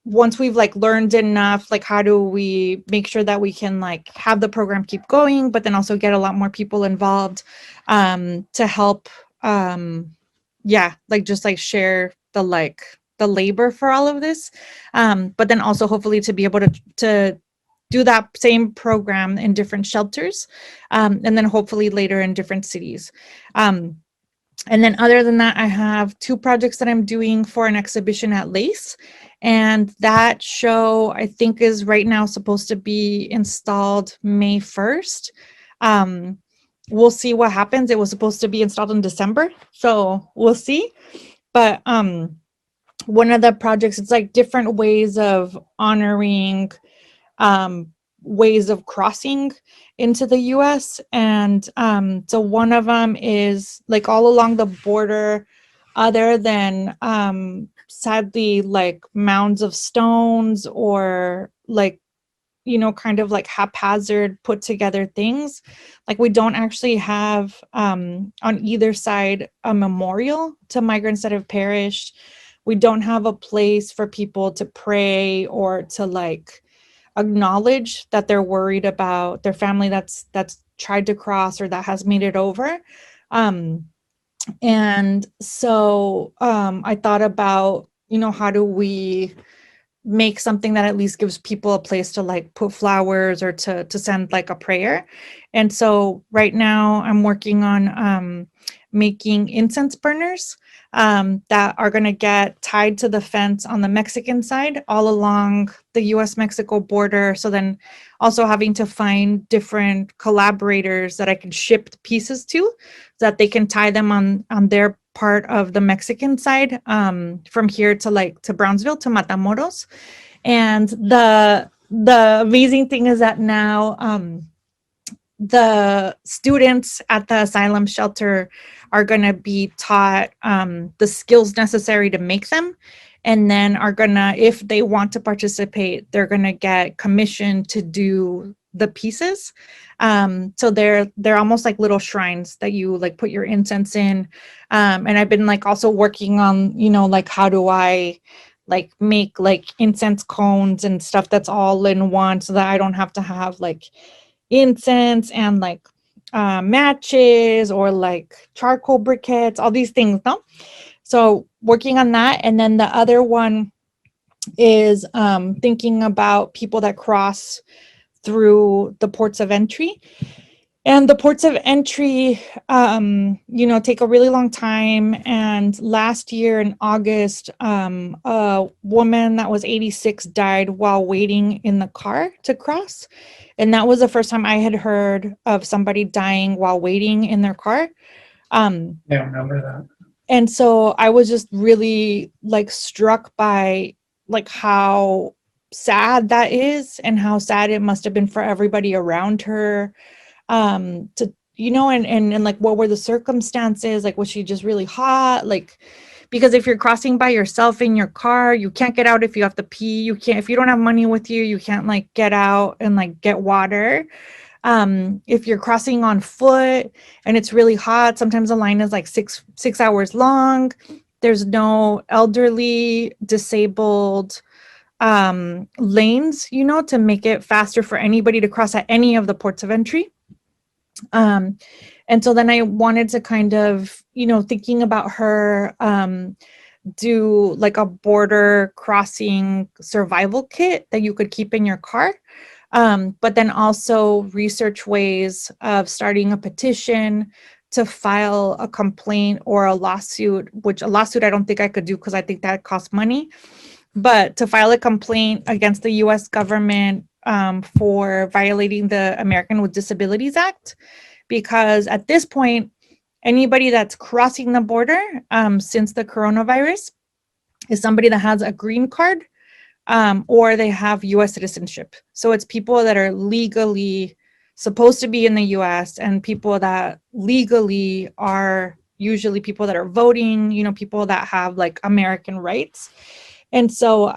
once we've like learned enough, like how do we make sure that we can like have the program keep going, but then also get a lot more people involved to help just like share the labor for all of this, but then also hopefully to be able to do that same program in different shelters, and then hopefully later in different cities. And then other than that, I have 2 projects that I'm doing for an exhibition at Lace. And that show, I think, is right now supposed to be installed May 1st. We'll see what happens. It was supposed to be installed in December, so we'll see. But one of the projects, it's like different ways of honoring ways of crossing into the US. And so one of them is like all along the border, other than sadly like mounds of stones or like, you know, kind of like haphazard put together things. Like we don't actually have on either side a memorial to migrants that have perished. We don't have a place for people to pray or to like acknowledge that they're worried about their family that's tried to cross or that has made it over. And so I thought about, you know, how do we make something that at least gives people a place to like put flowers or to send like a prayer. And so right now I'm working on making incense burners that are going to get tied to the fence on the Mexican side all along the US-Mexico border. So then also having to find different collaborators that I can ship pieces to so that they can tie them on their part of the Mexican side from here to like to Brownsville to Matamoros. And the amazing thing is that now the students at the asylum shelter are going to be taught the skills necessary to make them, and then are gonna, if they want to participate, they're gonna get commissioned to do the pieces. So they're almost like little shrines that you like put your incense in. And I've been like also working on, you know, like how do I like make like incense cones and stuff that's all in one so that I don't have to have like incense and like matches or like charcoal briquettes, all these things, no? So working on that. And then the other one is thinking about people that cross through the ports of entry. And the ports of entry, take a really long time. And last year in August, a woman that was 86 died while waiting in the car to cross. And that was the first time I had heard of somebody dying while waiting in their car.
Yeah, I remember that.
And so I was just really like struck by like how sad that is and how sad it must have been for everybody around her. And like, what were the circumstances? Like, was she just really hot? Like, because if you're crossing by yourself in your car, you can't get out if you have to pee. You can't, if you don't have money with you, you can't like get out and like get water. If you're crossing on foot and it's really hot, sometimes the line is like six hours long. There's no elderly, disabled lanes, to make it faster for anybody to cross at any of the ports of entry. And so then I wanted to kind of, thinking about her, do like a border crossing survival kit that you could keep in your car. But then also research ways of starting a petition to file a complaint or a lawsuit, which a lawsuit I don't think I could do because I think that costs money, but to file a complaint against the US government for violating the American with Disabilities Act. Because at this point, anybody that's crossing the border since the coronavirus is somebody that has a green card or they have US citizenship. So it's people that are legally supposed to be in the US and people that legally are usually people that are voting, people that have like American rights. And so,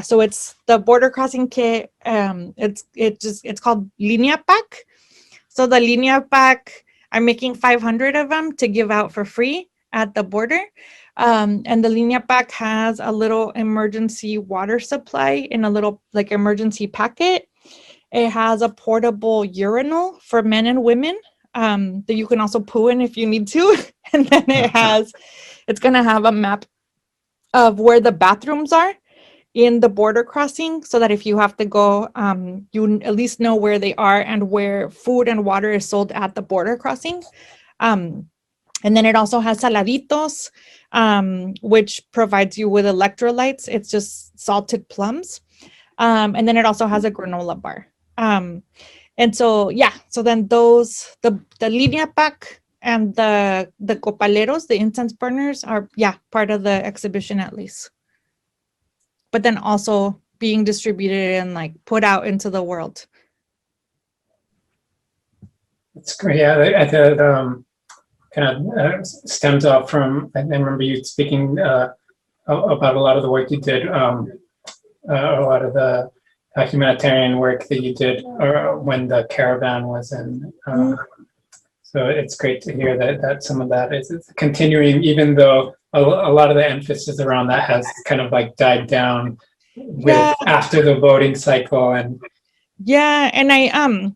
so it's the border crossing kit. It's called Linea Pack. So the Linea Pack, I'm making 500 of them to give out for free at the border. And the Linea Pack has a little emergency water supply in a little like emergency packet. It has a portable urinal for men and women that you can also poo in if you need to. And then it's going to have a map of where the bathrooms are in the border crossing so that if you have to go, you at least know where they are and where food and water is sold at the border crossing. And then it also has saladitos, which provides you with electrolytes. It's just salted plums. And then it also has a granola bar. And so, so then those, the Linea Pack and the copaleros, the incense burners are, part of the exhibition at least. But then also being distributed and like put out into the world.
It's great. Yeah, I thought kind of stems off from, I remember you speaking about a lot of the work you did, a lot of the humanitarian work that you did when the caravan was in. So it's great to hear that some of that is continuing, even though a lot of the emphasis around that has kind of like died down after the voting cycle. And
I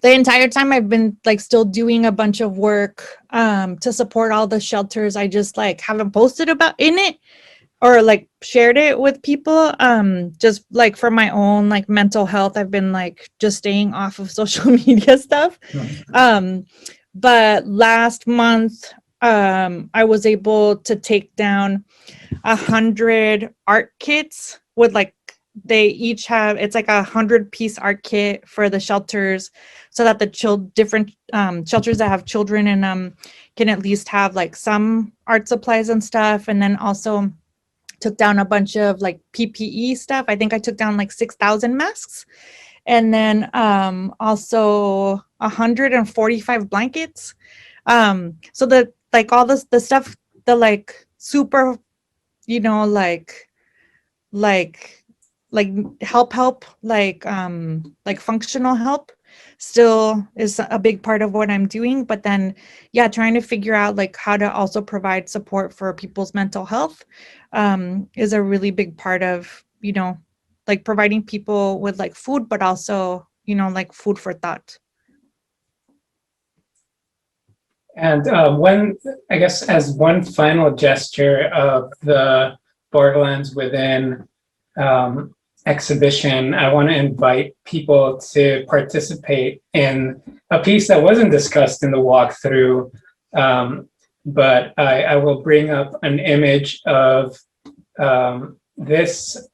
the entire time I've been like still doing a bunch of work to support all the shelters. I just like haven't posted about in it or like shared it with people. Just like for my own like mental health, I've been like just staying off of social media stuff. But last month, I was able to take down 100 art kits with like, they each have, it's like 100-piece art kit for the shelters so that the different shelters that have children in them can at least have like some art supplies and stuff. And then also took down a bunch of like PPE stuff. I think I took down like 6,000 masks. And then also 145 blankets. So the like all this the stuff, the like super, help like functional help still is a big part of what I'm doing. But then trying to figure out like how to also provide support for people's mental health is a really big part of like providing people with like food, but also, like food for thought.
And when, I guess, as one final gesture of the Borderlands Within exhibition, I want to invite people to participate in a piece that wasn't discussed in the walkthrough, but I will bring up an image of this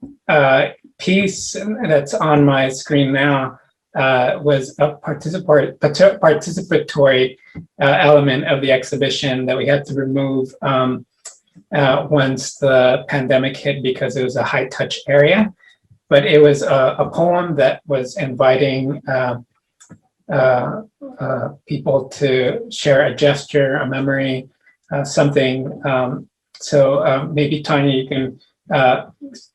piece that's on my screen now. Was a participatory element of the exhibition that we had to remove once the pandemic hit because it was a high-touch area. But it was a poem that was inviting people to share a gesture, a memory, something. So maybe Tanya, you can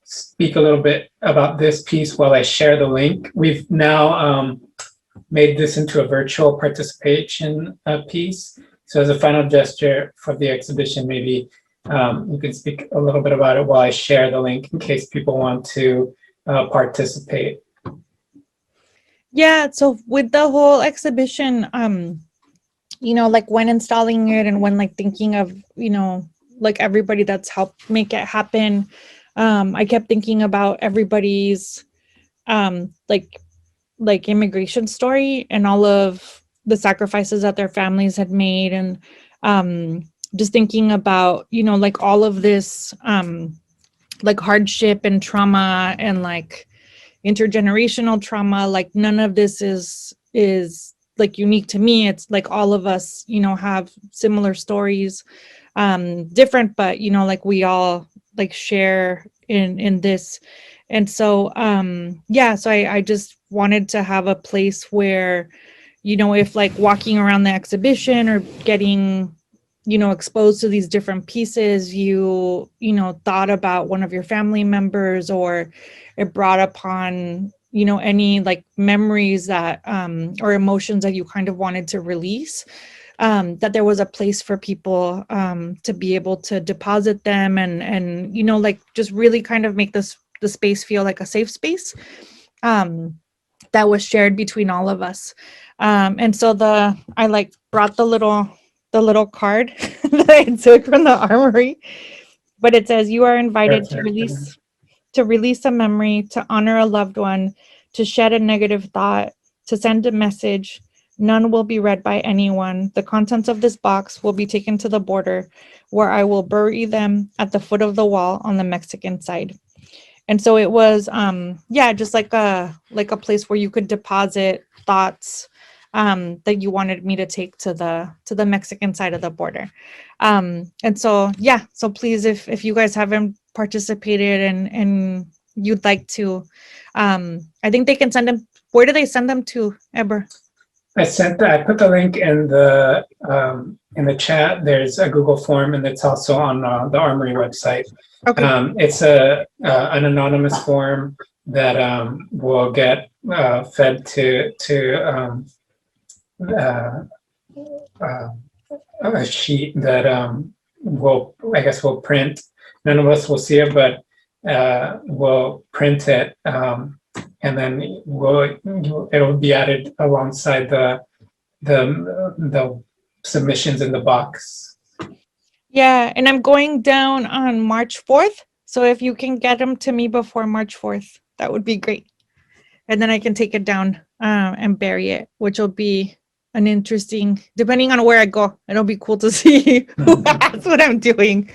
speak a little bit about this piece while I share the link. We've now made this into a virtual participation piece. So as a final gesture for the exhibition, maybe you can speak a little bit about it while I share the link in case people want to participate.
Yeah, so with the whole exhibition, you know, like when installing it and when like thinking of, you know, like everybody that's helped make it happen, I kept thinking about everybody's like immigration story and all of the sacrifices that their families had made, and just thinking about, you know, like all of this like hardship and trauma and like intergenerational trauma. Like none of this is like unique to me. It's like all of us, you know, have similar stories, different, but you know, like we all like share in this. And so yeah, so I just wanted to have a place where, you know, if like walking around the exhibition or getting, you know, exposed to these different pieces, you know, thought about one of your family members, or it brought upon, you know, any like memories that or emotions that you kind of wanted to release, that there was a place for people to be able to deposit them and you know, like just really kind of make the space feel like a safe space that was shared between all of us. And so I like brought the little card that I took from the Armory, but it says, "You are invited to release a memory, to honor a loved one, to shed a negative thought, to send a message. None will be read by anyone. The contents of this box will be taken to the border, where I will bury them at the foot of the wall on the Mexican side." And so it was, yeah, just like a place where you could deposit thoughts that you wanted me to take to the Mexican side of the border. And so, yeah, so please, if you guys haven't participated and you'd like to, I think they can send them. Where do they send them to, Heber?
I put the link in the chat. There's a Google form, and it's also on the Armory website.
Okay.
It's an anonymous form that will get fed to a sheet that we'll print. None of us will see it, but we'll print it, and then it'll be added alongside the submissions in the box.
Yeah, and I'm going down on March 4th. So if you can get them to me before March 4th, that would be great. And then I can take it down and bury it, which will be an interesting, depending on where I go, it'll be cool to see who has what I'm doing.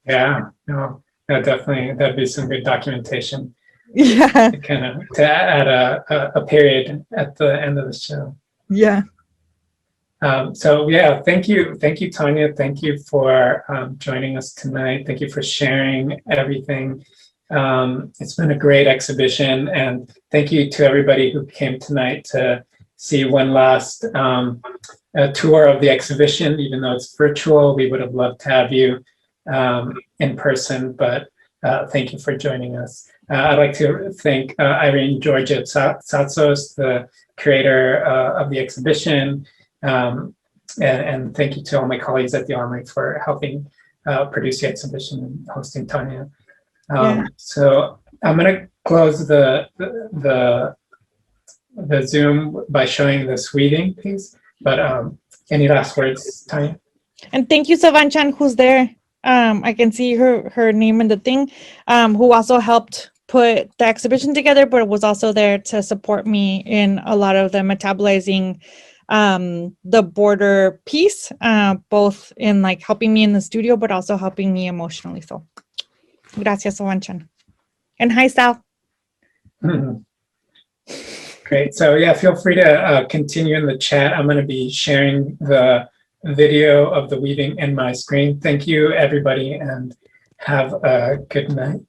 Yeah, no, definitely, that'd be some good documentation.
Yeah.
To add a period at the end of the show.
Yeah.
So yeah, thank you, Tanya. Thank you for joining us tonight. Thank you for sharing everything. It's been a great exhibition, and thank you to everybody who came tonight to see one last tour of the exhibition. Even though it's virtual, we would have loved to have you in person, but thank you for joining us. I'd like to thank Irene Georgia Tsatsos, the curator of the exhibition, and thank you to all my colleagues at the Armory for helping produce the exhibition and hosting Tanya. So I'm going to close the Zoom by showing this reading piece, but any last words, Tanya?
And thank you, Savanchan, who's there. I can see her name in the thing, who also helped put the exhibition together, but was also there to support me in a lot of the metabolizing the border piece, both in like helping me in the studio, but also helping me emotionally. So gracias, Owanchan. And hi, Sal.
Great. So yeah, feel free to continue in the chat. I'm going to be sharing the video of the weaving in my screen. Thank you, everybody, and have a good night.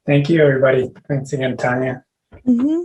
Thank you, everybody. Thanks again, Tanya.
Mhm.